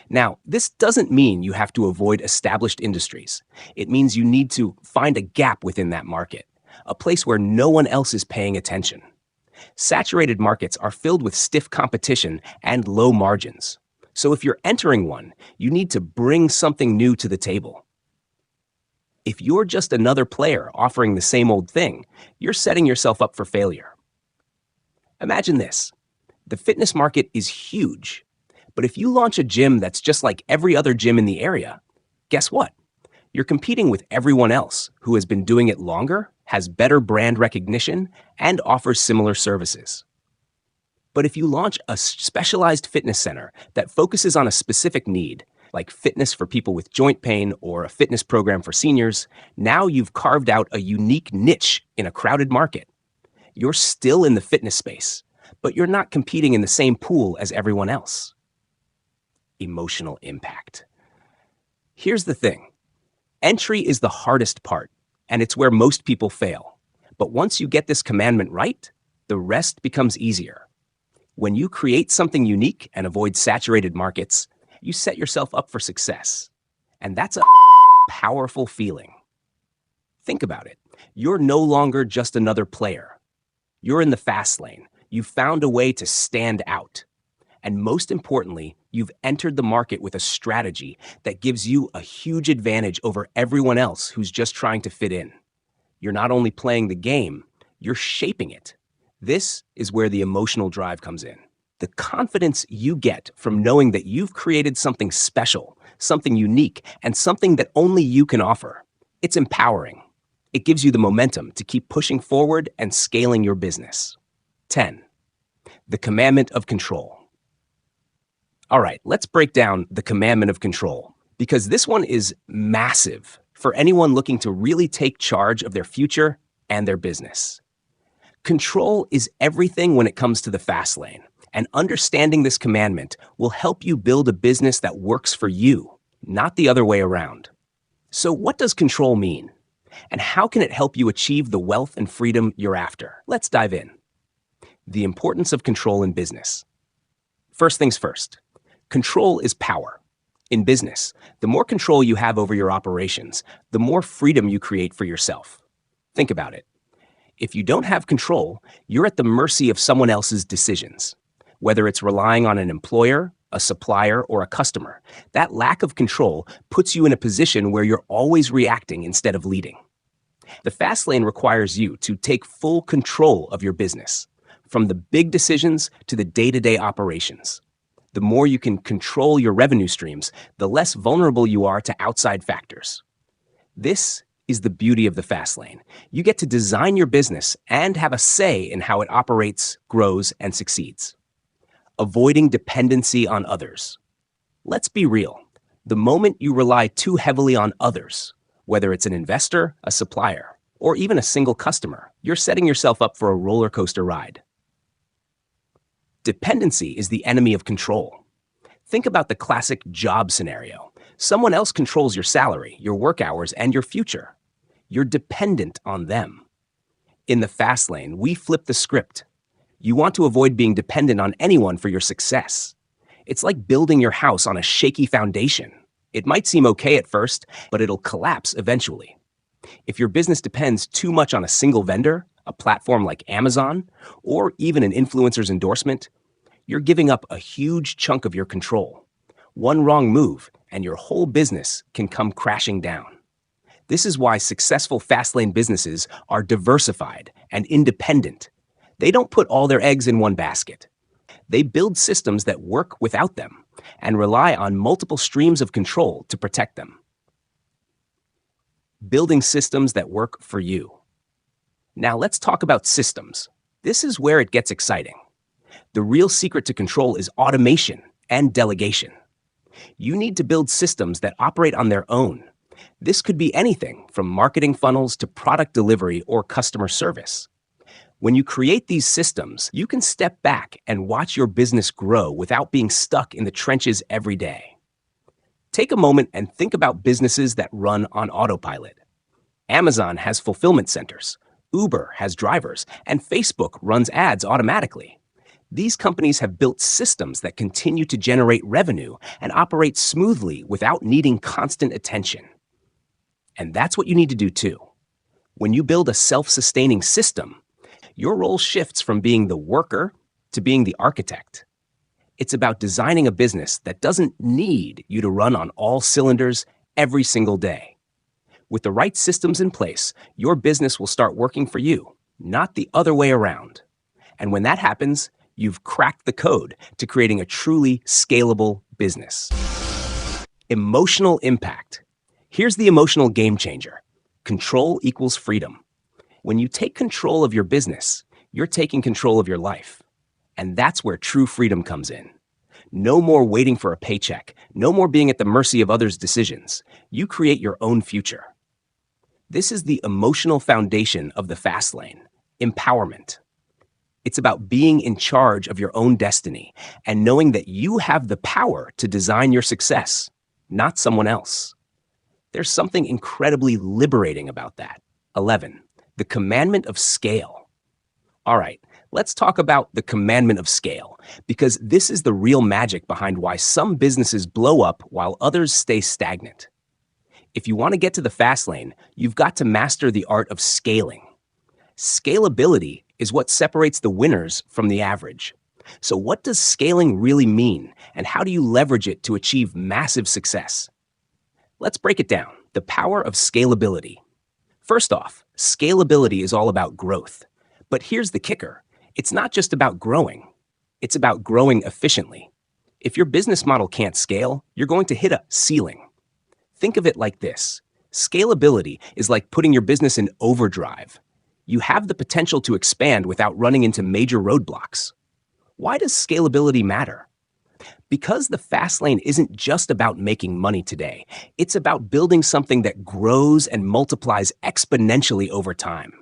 Now, this doesn't mean you have to avoid established industries. It means you need to find a gap within that market, a place where no one else is paying attention. Saturated markets are filled with stiff competition and low margins. So if you're entering one, you need to bring something new to the table. If you're just another player offering the same old thing, you're setting yourself up for failure. Imagine this. The fitness market is huge, but if you launch a gym that's just like every other gym in the area, guess what? You're competing with everyone else who has been doing it longer, has better brand recognition, and offers similar services. But if you launch a specialized fitness center that focuses on a specific need, like fitness for people with joint pain or a fitness program for seniors, now you've carved out a unique niche in a crowded market. You're still in the fitness space, but you're not competing in the same pool as everyone else. Emotional impact. Here's the thing. Entry is the hardest part, and it's where most people fail. But once you get this commandment right, the rest becomes easier. When you create something unique and avoid saturated markets, you set yourself up for success. And that's a powerful feeling. Think about it. You're no longer just another player. You're in the fast lane. You've found a way to stand out. And most importantly, you've entered the market with a strategy that gives you a huge advantage over everyone else who's just trying to fit in. You're not only playing the game, you're shaping it. This is where the emotional drive comes in. The confidence you get from knowing that you've created something special, something unique, and something that only you can offer. It's empowering. It gives you the momentum to keep pushing forward and scaling your business. 10. The commandment of control. All right, let's break down the commandment of control, because this one is massive for anyone looking to really take charge of their future and their business. Control is everything when it comes to the fast lane, and understanding this commandment will help you build a business that works for you, not the other way around. So what does control mean? And how can it help you achieve the wealth and freedom you're after? Let's dive in. The importance of control in business. First things first, control is power. In business, the more control you have over your operations, the more freedom you create for yourself. Think about it. If you don't have control, you're at the mercy of someone else's decisions. Whether it's relying on an employer, a supplier, or a customer, that lack of control puts you in a position where you're always reacting instead of leading. The fast lane requires you to take full control of your business, from the big decisions to the day-to-day operations. The more you can control your revenue streams, the less vulnerable you are to outside factors. This is the beauty of the fast lane. You get to design your business and have a say in how it operates, grows, and succeeds. Avoiding dependency on others. Let's be real. The moment you rely too heavily on others, whether it's an investor, a supplier, or even a single customer, you're setting yourself up for a roller coaster ride. Dependency is the enemy of control. Think about the classic job scenario. Someone else controls your salary, your work hours, and your future. You're dependent on them. In the fast lane, we flip the script. You want to avoid being dependent on anyone for your success. It's like building your house on a shaky foundation. It might seem okay at first, but it'll collapse eventually. If your business depends too much on a single vendor, a platform like Amazon, or even an influencer's endorsement, you're giving up a huge chunk of your control. One wrong move, and your whole business can come crashing down. This is why successful fast lane businesses are diversified and independent. They don't put all their eggs in one basket. They build systems that work without them and rely on multiple streams of control to protect them. Building systems that work for you. Now let's talk about systems. This is where it gets exciting. The real secret to control is automation and delegation. You need to build systems that operate on their own. This could be anything from marketing funnels to product delivery or customer service. When you create these systems, you can step back and watch your business grow without being stuck in the trenches every day. Take a moment and think about businesses that run on autopilot. Amazon has fulfillment centers, Uber has drivers, and Facebook runs ads automatically. These companies have built systems that continue to generate revenue and operate smoothly without needing constant attention. And that's what you need to do too. When you build a self-sustaining system, your role shifts from being the worker to being the architect. It's about designing a business that doesn't need you to run on all cylinders every single day. With the right systems in place, your business will start working for you, not the other way around. And when that happens, you've cracked the code to creating a truly scalable business. Emotional impact. Here's the emotional game changer. Control equals freedom. When you take control of your business, you're taking control of your life. And that's where true freedom comes in. No more waiting for a paycheck. No more being at the mercy of others' decisions. You create your own future. This is the emotional foundation of the fast lane, empowerment. It's about being in charge of your own destiny and knowing that you have the power to design your success, not someone else. There's something incredibly liberating about that. 11. The commandment of scale. All right, let's talk about the commandment of scale, because this is the real magic behind why some businesses blow up while others stay stagnant. If you want to get to the fast lane, you've got to master the art of scaling. Scalability is what separates the winners from the average. So what does scaling really mean, and how do you leverage it to achieve massive success? Let's break it down. The power of scalability. First off, scalability is all about growth. But here's the kicker. It's not just about growing. It's about growing efficiently. If your business model can't scale, you're going to hit a ceiling. Think of it like this. Scalability is like putting your business in overdrive. You have the potential to expand without running into major roadblocks. Why does scalability matter? Because the fast lane isn't just about making money today. It's about building something that grows and multiplies exponentially over time.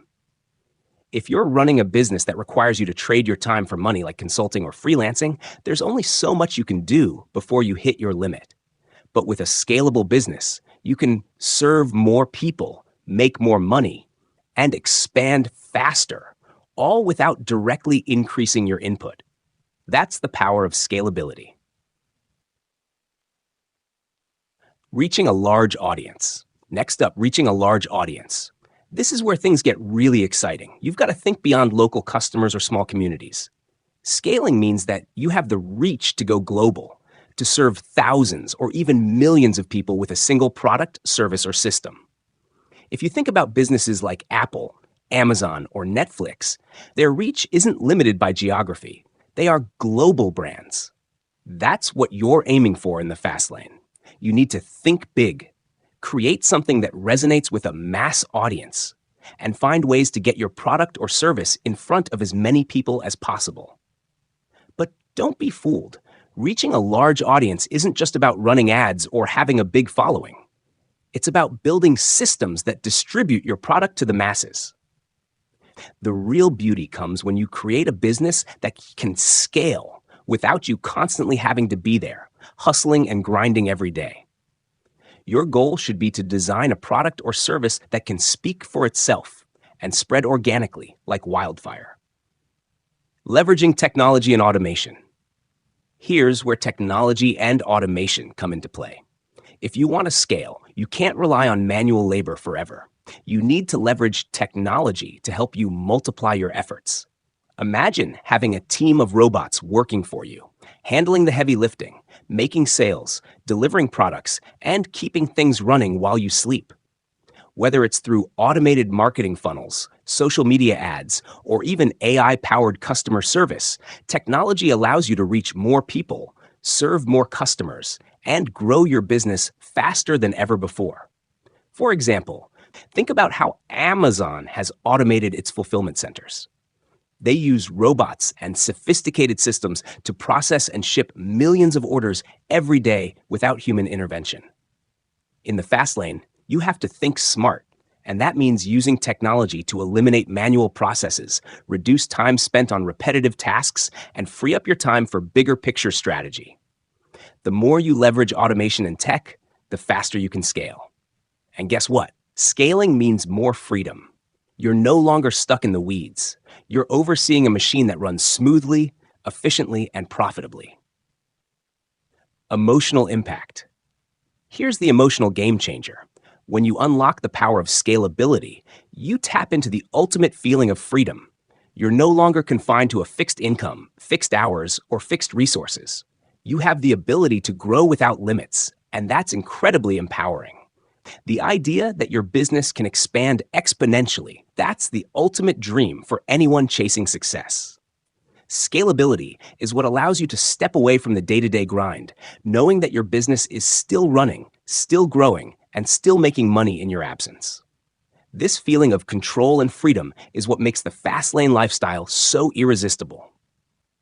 If you're running a business that requires you to trade your time for money like consulting or freelancing, there's only so much you can do before you hit your limit. But with a scalable business, you can serve more people, make more money, and expand faster, all without directly increasing your input. That's the power of scalability. Reaching a large audience. Next up, reaching a large audience. This is where things get really exciting. You've got to think beyond local customers or small communities. Scaling means that you have the reach to go global, to serve thousands or even millions of people with a single product, service, or system. If you think about businesses like Apple, Amazon, or Netflix, their reach isn't limited by geography. They are global brands. That's what you're aiming for in the fast lane. You need to think big, create something that resonates with a mass audience, and find ways to get your product or service in front of as many people as possible. But don't be fooled. Reaching a large audience isn't just about running ads or having a big following. It's about building systems that distribute your product to the masses. The real beauty comes when you create a business that can scale without you constantly having to be there, hustling and grinding every day. Your goal should be to design a product or service that can speak for itself and spread organically like wildfire. Leveraging technology and automation. Here's where technology and automation come into play. If you want to scale, you can't rely on manual labor forever. You need to leverage technology to help you multiply your efforts. Imagine having a team of robots working for you, handling the heavy lifting, making sales, delivering products, and keeping things running while you sleep. Whether it's through automated marketing funnels, social media ads, or even AI-powered customer service, technology allows you to reach more people, serve more customers, and grow your business faster than ever before. For example, think about how Amazon has automated its fulfillment centers. They use robots and sophisticated systems to process and ship millions of orders every day without human intervention. In the fast lane, you have to think smart, and that means using technology to eliminate manual processes, reduce time spent on repetitive tasks, and free up your time for bigger picture strategy. The more you leverage automation and tech, the faster you can scale. And guess what? Scaling means more freedom. You're no longer stuck in the weeds. You're overseeing a machine that runs smoothly, efficiently, and profitably. Emotional impact. Here's the emotional game changer. When you unlock the power of scalability, you tap into the ultimate feeling of freedom. You're no longer confined to a fixed income, fixed hours, or fixed resources. You have the ability to grow without limits, and that's incredibly empowering. The idea that your business can expand exponentially, that's the ultimate dream for anyone chasing success. Scalability is what allows you to step away from the day-to-day grind, knowing that your business is still running, still growing, and still making money in your absence. This feeling of control and freedom is what makes the fast lane lifestyle so irresistible.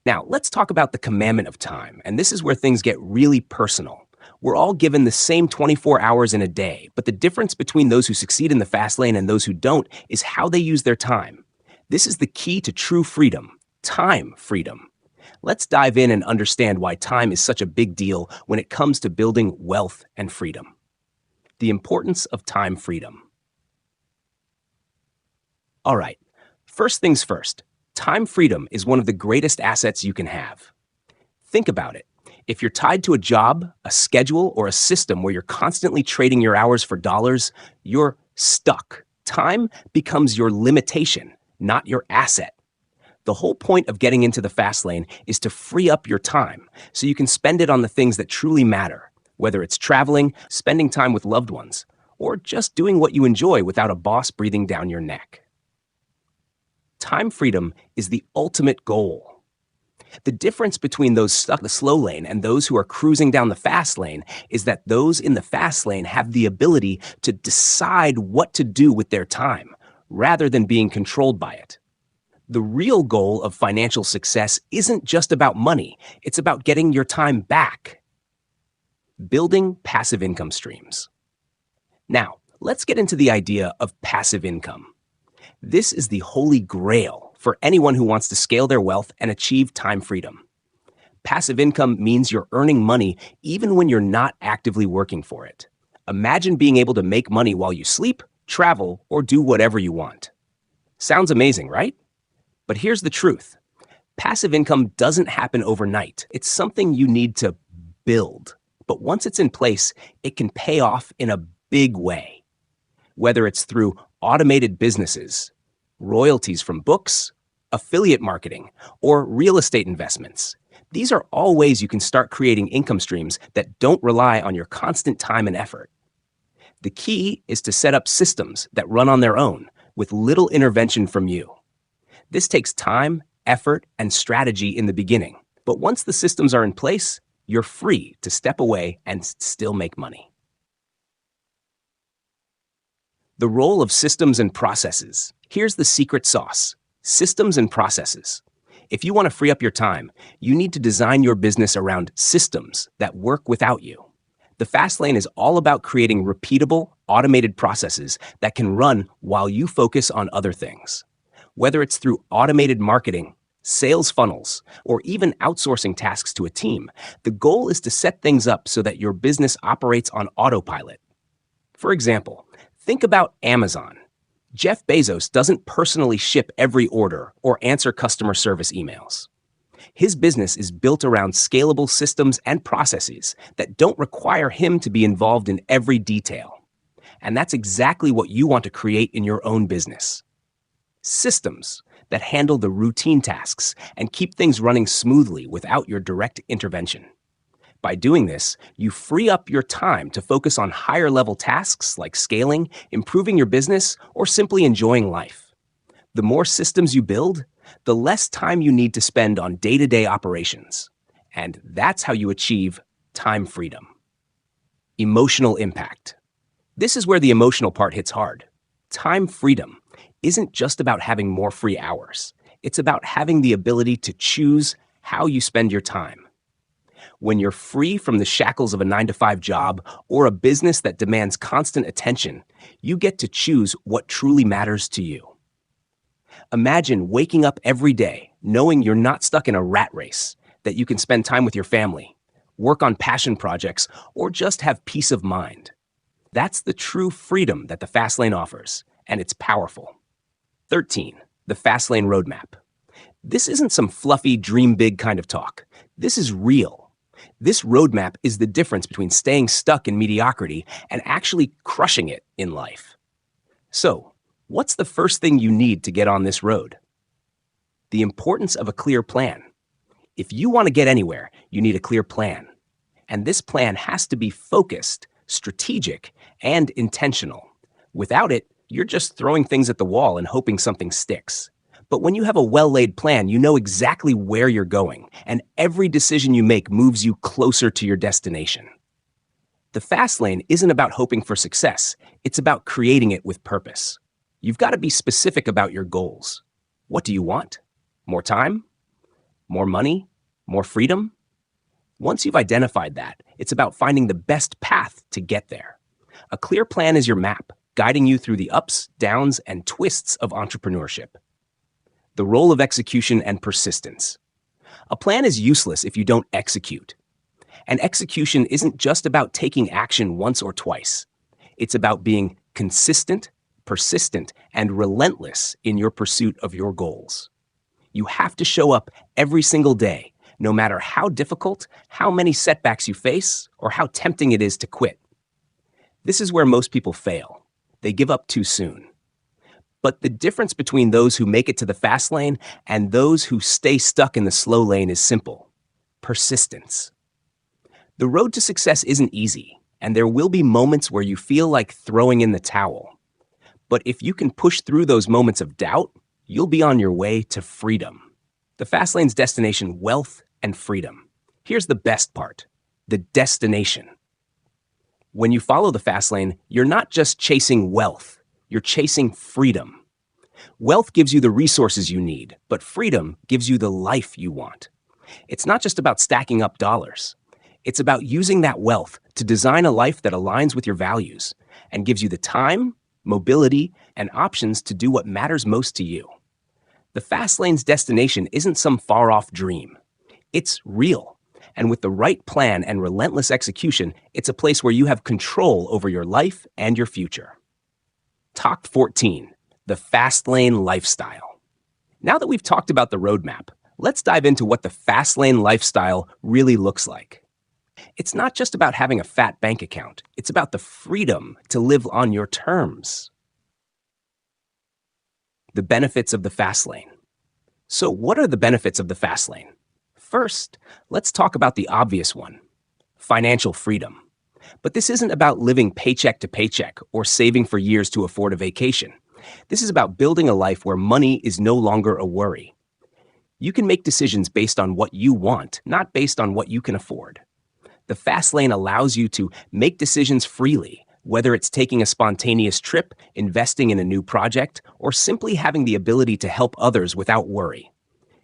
Now, let's talk about the commandment of time, and this is where things get really personal. We're all given the same 24 hours in a day, but the difference between those who succeed in the fast lane and those who don't is how they use their time. This is the key to true freedom, time freedom. Let's dive in and understand why time is such a big deal when it comes to building wealth and freedom. The importance of time freedom. All right, first things first, time freedom is one of the greatest assets you can have. Think about it. If you're tied to a job, a schedule, or a system where you're constantly trading your hours for dollars, you're stuck. Time becomes your limitation, not your asset. The whole point of getting into the fast lane is to free up your time so you can spend it on the things that truly matter, whether it's traveling, spending time with loved ones, or just doing what you enjoy without a boss breathing down your neck. Time freedom is the ultimate goal. The difference between those stuck in the slow lane and those who are cruising down the fast lane is that those in the fast lane have the ability to decide what to do with their time, rather than being controlled by it. The real goal of financial success isn't just about money, it's about getting your time back. Building passive income streams. Now, let's get into the idea of passive income. This is the holy grail for anyone who wants to scale their wealth and achieve time freedom. Passive income means you're earning money even when you're not actively working for it. Imagine being able to make money while you sleep, travel, or do whatever you want. Sounds amazing, right? But here's the truth. Passive income doesn't happen overnight. It's something you need to build. But once it's in place, it can pay off in a big way. Whether it's through automated businesses, royalties from books, affiliate marketing, or real estate investments. These are all ways you can start creating income streams that don't rely on your constant time and effort. The key is to set up systems that run on their own with little intervention from you. This takes time, effort, and strategy in the beginning. But once the systems are in place, you're free to step away and still make money. The role of systems and processes. Here's the secret sauce: systems and processes. If you want to free up your time, you need to design your business around systems that work without you. The Fastlane is all about creating repeatable, automated processes that can run while you focus on other things. Whether it's through automated marketing, sales funnels, or even outsourcing tasks to a team, the goal is to set things up so that your business operates on autopilot. For example, think about Amazon. Jeff Bezos doesn't personally ship every order or answer customer service emails. His business is built around scalable systems and processes that don't require him to be involved in every detail. And that's exactly what you want to create in your own business. Systems that handle the routine tasks and keep things running smoothly without your direct intervention. By doing this, you free up your time to focus on higher-level tasks like scaling, improving your business, or simply enjoying life. The more systems you build, the less time you need to spend on day-to-day operations. And that's how you achieve time freedom. Emotional impact. This is where the emotional part hits hard. Time freedom isn't just about having more free hours. It's about having the ability to choose how you spend your time. When you're free from the shackles of a 9-to-5 job or a business that demands constant attention, you get to choose what truly matters to you. Imagine waking up every day knowing you're not stuck in a rat race, that you can spend time with your family, work on passion projects, or just have peace of mind. That's the true freedom that the Fastlane offers, and it's powerful. 13. The Fastlane Roadmap. This isn't some fluffy, dream big kind of talk. This is real. This roadmap is the difference between staying stuck in mediocrity and actually crushing it in life. So, what's the first thing you need to get on this road? The importance of a clear plan. If you want to get anywhere, you need a clear plan. And this plan has to be focused, strategic, and intentional. Without it, you're just throwing things at the wall and hoping something sticks. But when you have a well-laid plan, you know exactly where you're going, and every decision you make moves you closer to your destination. The Fastlane isn't about hoping for success. It's about creating it with purpose. You've got to be specific about your goals. What do you want? More time? More money? More freedom? Once you've identified that, it's about finding the best path to get there. A clear plan is your map, guiding you through the ups, downs, and twists of entrepreneurship. The role of execution and persistence. A plan is useless if you don't execute. And execution isn't just about taking action once or twice. It's about being consistent, persistent, and relentless in your pursuit of your goals. You have to show up every single day, no matter how difficult, how many setbacks you face, or how tempting it is to quit. This is where most people fail. They give up too soon. But the difference between those who make it to the fast lane and those who stay stuck in the slow lane is simple: persistence. The road to success isn't easy, and there will be moments where you feel like throwing in the towel. But if you can push through those moments of doubt, you'll be on your way to freedom. The fast lane's destination: wealth and freedom. Here's the best part: the destination. When you follow the fast lane, you're not just chasing wealth, you're chasing freedom. Wealth gives you the resources you need, but freedom gives you the life you want. It's not just about stacking up dollars. It's about using that wealth to design a life that aligns with your values and gives you the time, mobility, and options to do what matters most to you. The fast lane's destination isn't some far-off dream. It's real. And with the right plan and relentless execution, it's a place where you have control over your life and your future. Talk 14, the fast lane lifestyle. Now that we've talked about the roadmap, let's dive into what the fast lane lifestyle really looks like. It's not just about having a fat bank account. It's about the freedom to live on your terms. The benefits of the fast lane. So what are the benefits of the fast lane? First, let's talk about the obvious one: financial freedom. But this isn't about living paycheck to paycheck or saving for years to afford a vacation. This is about building a life where money is no longer a worry. You can make decisions based on what you want, not based on what you can afford. The fast lane allows you to make decisions freely, whether it's taking a spontaneous trip, investing in a new project, or simply having the ability to help others without worry.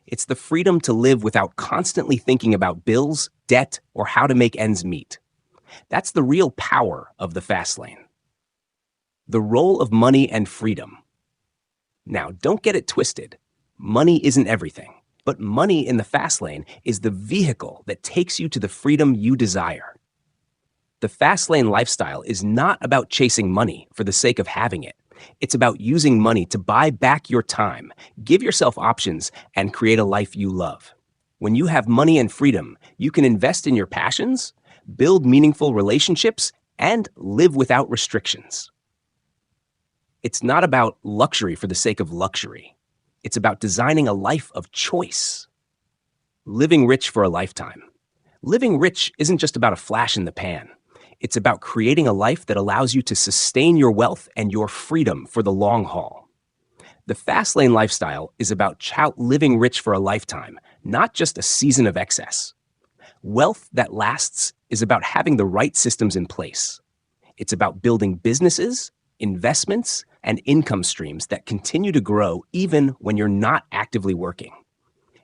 It's the freedom to live without constantly thinking about bills, debt, or how to make ends meet. That's the real power of the fast lane. The role of money and freedom. Now, don't get it twisted. Money isn't everything, but money in the fast lane is the vehicle that takes you to the freedom you desire. The fast lane lifestyle is not about chasing money for the sake of having it. It's about using money to buy back your time, give yourself options, and create a life you love. When you have money and freedom, you can invest in your passions, build meaningful relationships, and live without restrictions. It's not about luxury for the sake of luxury. It's about designing a life of choice. Living rich for a lifetime. Living rich isn't just about a flash in the pan. It's about creating a life that allows you to sustain your wealth and your freedom for the long haul. The fast lane lifestyle is about living rich for a lifetime, not just a season of excess. Wealth that lasts is about having the right systems in place. It's about building businesses, investments, and income streams that continue to grow even when you're not actively working.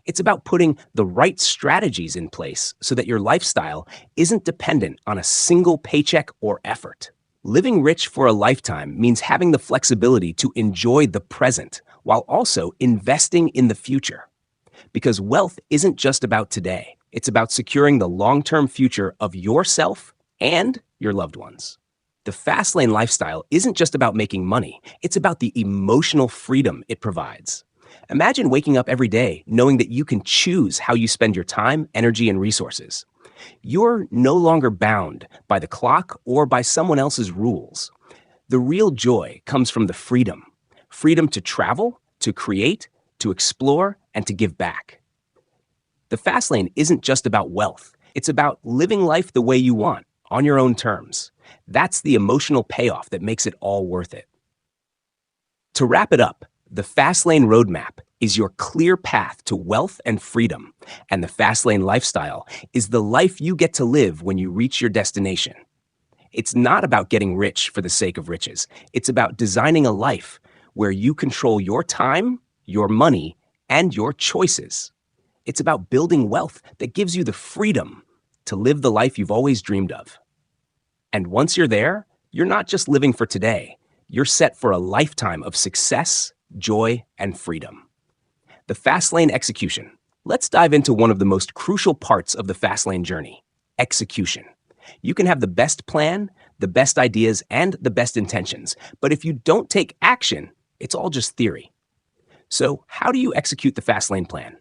It's about putting the right strategies in place so that your lifestyle isn't dependent on a single paycheck or effort. Living rich for a lifetime means having the flexibility to enjoy the present while also investing in the future. Because wealth isn't just about today. It's about securing the long-term future of yourself and your loved ones. The fast lane lifestyle isn't just about making money. It's about the emotional freedom it provides. Imagine waking up every day knowing that you can choose how you spend your time, energy, and resources. You're no longer bound by the clock or by someone else's rules. The real joy comes from the freedom. Freedom to travel, to create, to explore, and to give back. The fast lane isn't just about wealth. It's about living life the way you want, on your own terms. That's the emotional payoff that makes it all worth it. To wrap it up, the fast lane roadmap is your clear path to wealth and freedom, and the fast lane lifestyle is the life you get to live when you reach your destination. It's not about getting rich for the sake of riches. It's about designing a life where you control your time, your money, and your choices. It's about building wealth that gives you the freedom to live the life you've always dreamed of. And once you're there, you're not just living for today. You're set for a lifetime of success, joy, and freedom. The fast lane execution. Let's dive into one of the most crucial parts of the fast lane journey, execution. You can have the best plan, the best ideas, and the best intentions, but if you don't take action, it's all just theory. So how do you execute the fast lane plan?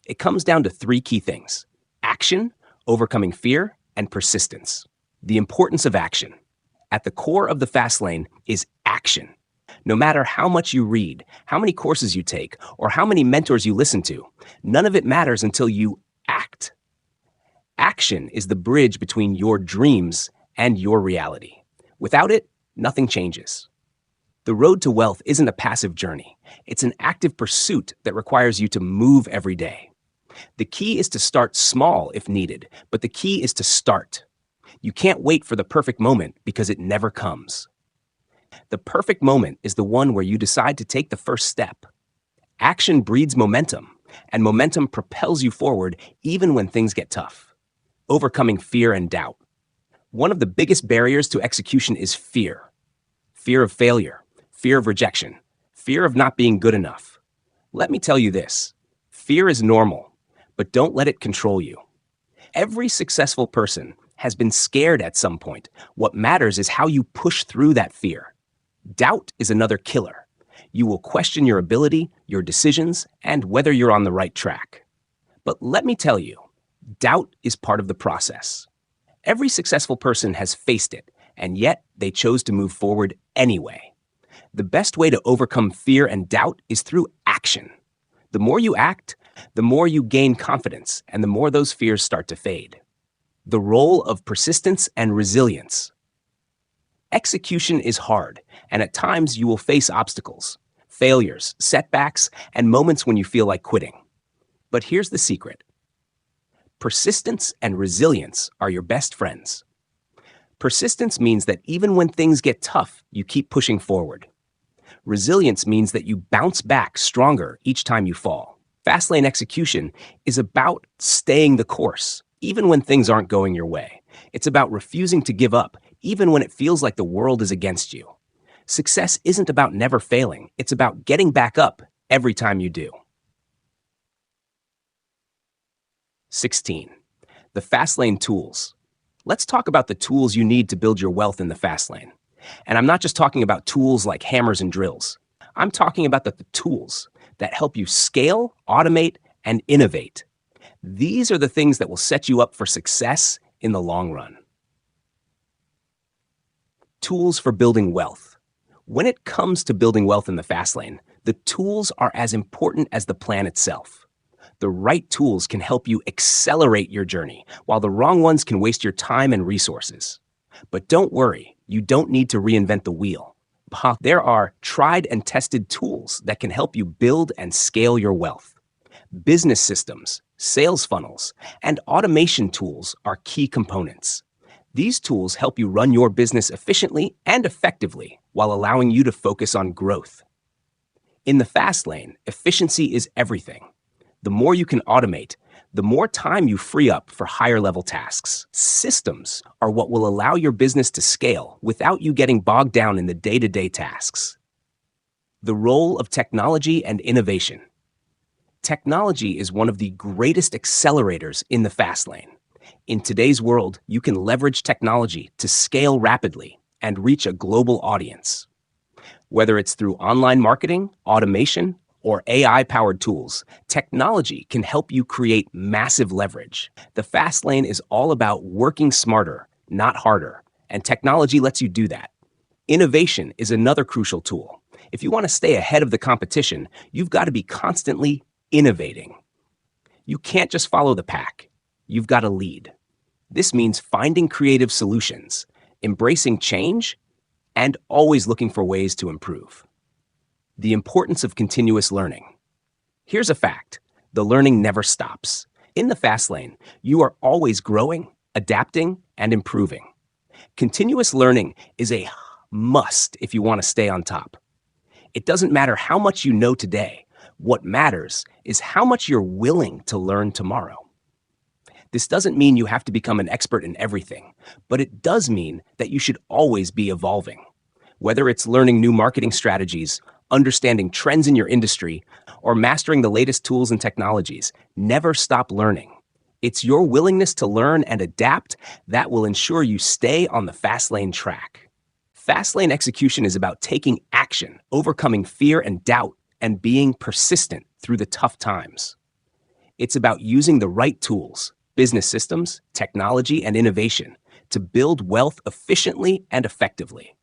It comes down to three key things: action, overcoming fear, and persistence. The importance of action. At the core of the fast lane is action. No matter how much you read, how many courses you take, or how many mentors you listen to, none of it matters until you act. Action is the bridge between your dreams and your reality. Without it, nothing changes. The road to wealth isn't a passive journey. It's an active pursuit that requires you to move every day. The key is to start small if needed, but the key is to start. You can't wait for the perfect moment because it never comes. The perfect moment is the one where you decide to take the first step. Action breeds momentum, and momentum propels you forward even when things get tough. Overcoming fear and doubt. One of the biggest barriers to execution is fear. Fear of failure, fear of rejection, fear of not being good enough. Let me tell you this, fear is normal, but don't let it control you. Every successful person has been scared at some point. What matters is how you push through that fear. Doubt is another killer. You will question your ability, your decisions, and whether you're on the right track. But let me tell you, doubt is part of the process. Every successful person has faced it, and yet they chose to move forward anyway. The best way to overcome fear and doubt is through action. The more you act, the more you gain confidence, and the more those fears start to fade. The role of persistence and resilience. Execution is hard, and at times you will face obstacles, failures, setbacks, and moments when you feel like quitting. But here's the secret. Persistence and resilience are your best friends. Persistence means that even when things get tough, you keep pushing forward. Resilience means that you bounce back stronger each time you fall. Fastlane execution is about staying the course, even when things aren't going your way. It's about refusing to give up, even when it feels like the world is against you. Success isn't about never failing. It's about getting back up every time you do. 16. The Fastlane tools. Let's talk about the tools you need to build your wealth in the Fastlane. And I'm not just talking about tools like hammers and drills. I'm talking about the tools that help you scale, automate, and innovate. These are the things that will set you up for success in the long run. Tools for building wealth. When it comes to building wealth in the Fastlane, the tools are as important as the plan itself. The right tools can help you accelerate your journey, while the wrong ones can waste your time and resources. But don't worry, you don't need to reinvent the wheel. There are tried and tested tools that can help you build and scale your wealth. Business systems, sales funnels, and automation tools are key components. These tools help you run your business efficiently and effectively while allowing you to focus on growth. In the Fastlane, efficiency is everything. The more you can automate, the more time you free up for higher-level tasks. Systems are what will allow your business to scale without you getting bogged down in the day-to-day tasks. The role of technology and innovation. Technology is one of the greatest accelerators in the Fastlane. In today's world, you can leverage technology to scale rapidly and reach a global audience. Whether it's through online marketing, automation, or AI-powered tools, technology can help you create massive leverage. The Fastlane is all about working smarter, not harder, and technology lets you do that. Innovation is another crucial tool. If you want to stay ahead of the competition, you've got to be constantly innovating. You can't just follow the pack. You've got to lead. This means finding creative solutions, embracing change, and always looking for ways to improve. The importance of continuous learning. Here's a fact. The learning never stops. In the Fastlane, you are always growing, adapting, and improving. Continuous learning is a must if you want to stay on top. It doesn't matter how much you know today. What matters is how much you're willing to learn tomorrow. This doesn't mean you have to become an expert in everything, but it does mean that you should always be evolving. Whether it's learning new marketing strategies, understanding trends in your industry, or mastering the latest tools and technologies, never stop learning. It's your willingness to learn and adapt that will ensure you stay on the Fastlane track. Fastlane execution is about taking action, overcoming fear and doubt, and being persistent through the tough times. It's about using the right tools, business systems, technology, and innovation to build wealth efficiently and effectively.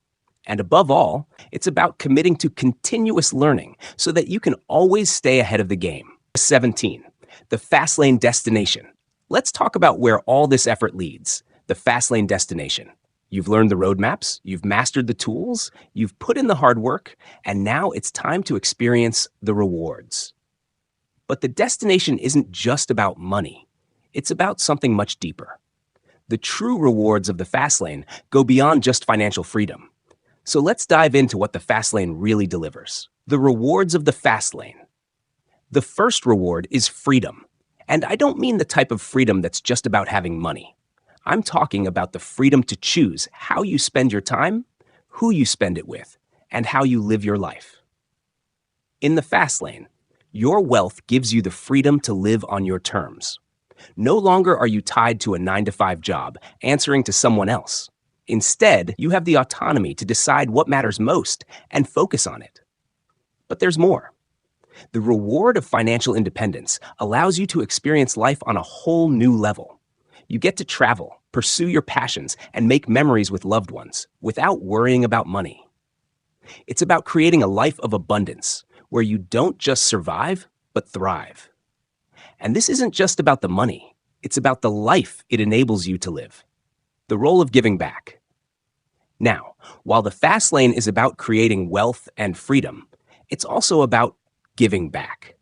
And above all, it's about committing to continuous learning so that you can always stay ahead of the game. 17. The Fastlane destination. Let's talk about where all this effort leads. The Fastlane destination. You've learned the roadmaps, you've mastered the tools, you've put in the hard work, and now it's time to experience the rewards. But the destination isn't just about money. It's about something much deeper. The true rewards of the Fastlane go beyond just financial freedom. So let's dive into what the Fastlane really delivers. The rewards of the Fastlane. The first reward is freedom. And I don't mean the type of freedom that's just about having money. I'm talking about the freedom to choose how you spend your time, who you spend it with, and how you live your life. In the Fastlane, your wealth gives you the freedom to live on your terms. No longer are you tied to a 9-to-5 job, answering to someone else. Instead, you have the autonomy to decide what matters most and focus on it. But there's more. The reward of financial independence allows you to experience life on a whole new level. You get to travel, pursue your passions, and make memories with loved ones without worrying about money. It's about creating a life of abundance where you don't just survive, but thrive. And this isn't just about the money. It's about the life it enables you to live. The role of giving back. Now, while the fast lane is about creating wealth and freedom, it's also about giving back.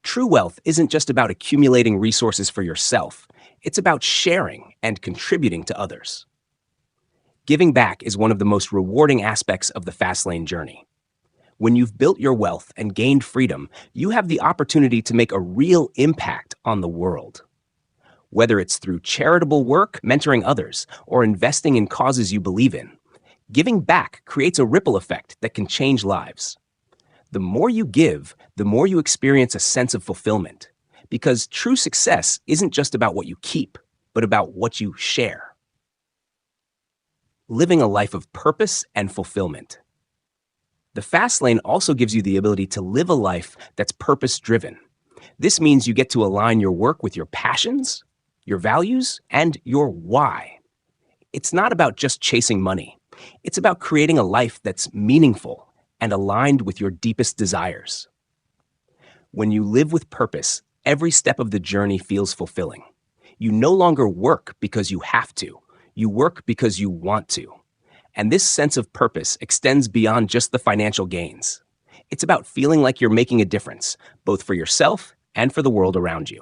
True wealth isn't just about accumulating resources for yourself. It's about sharing and contributing to others. Giving back is one of the most rewarding aspects of the fast lane journey. When you've built your wealth and gained freedom, you have the opportunity to make a real impact on the world. Whether it's through charitable work, mentoring others, or investing in causes you believe in, giving back creates a ripple effect that can change lives. The more you give, the more you experience a sense of fulfillment, because true success isn't just about what you keep, but about what you share. Living a life of purpose and fulfillment. The fast lane also gives you the ability to live a life that's purpose-driven. This means you get to align your work with your passions, your values, and your why. It's not about just chasing money. It's about creating a life that's meaningful and aligned with your deepest desires. When you live with purpose, every step of the journey feels fulfilling. You no longer work because you have to. You work because you want to. And this sense of purpose extends beyond just the financial gains. It's about feeling like you're making a difference, both for yourself and for the world around you.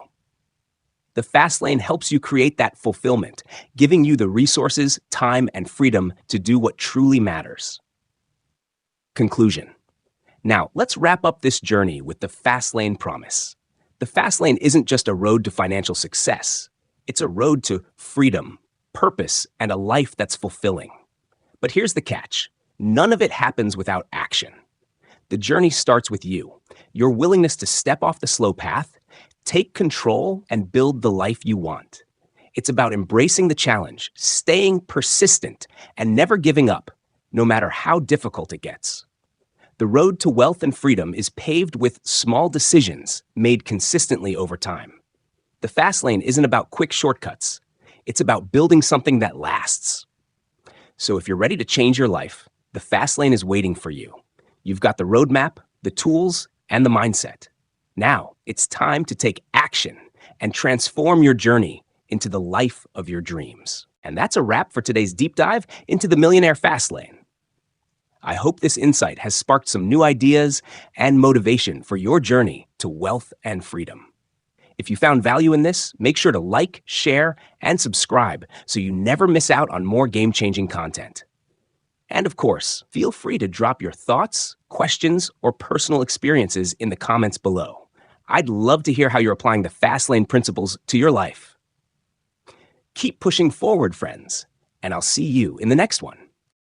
The fast lane helps you create that fulfillment, giving you the resources, time, and freedom to do what truly matters. Conclusion. Now, let's wrap up this journey with the fast lane promise. The fast lane isn't just a road to financial success. It's a road to freedom, purpose, and a life that's fulfilling. But here's the catch. None of it happens without action. The journey starts with you, your willingness to step off the slow path, take control, and build the life you want. It's about embracing the challenge, staying persistent, and never giving up, no matter how difficult it gets. The road to wealth and freedom is paved with small decisions made consistently over time. The fast lane isn't about quick shortcuts. It's about building something that lasts. So if you're ready to change your life, the fast lane is waiting for you. You've got the roadmap, the tools, and the mindset. Now it's time to take action and transform your journey into the life of your dreams. And that's a wrap for today's deep dive into the Millionaire Fastlane. I hope this insight has sparked some new ideas and motivation for your journey to wealth and freedom. If you found value in this, make sure to like, share, and subscribe so you never miss out on more game-changing content. And of course, feel free to drop your thoughts, questions, or personal experiences in the comments below. I'd love to hear how you're applying the fast lane principles to your life. Keep pushing forward, friends, and I'll see you in the next one.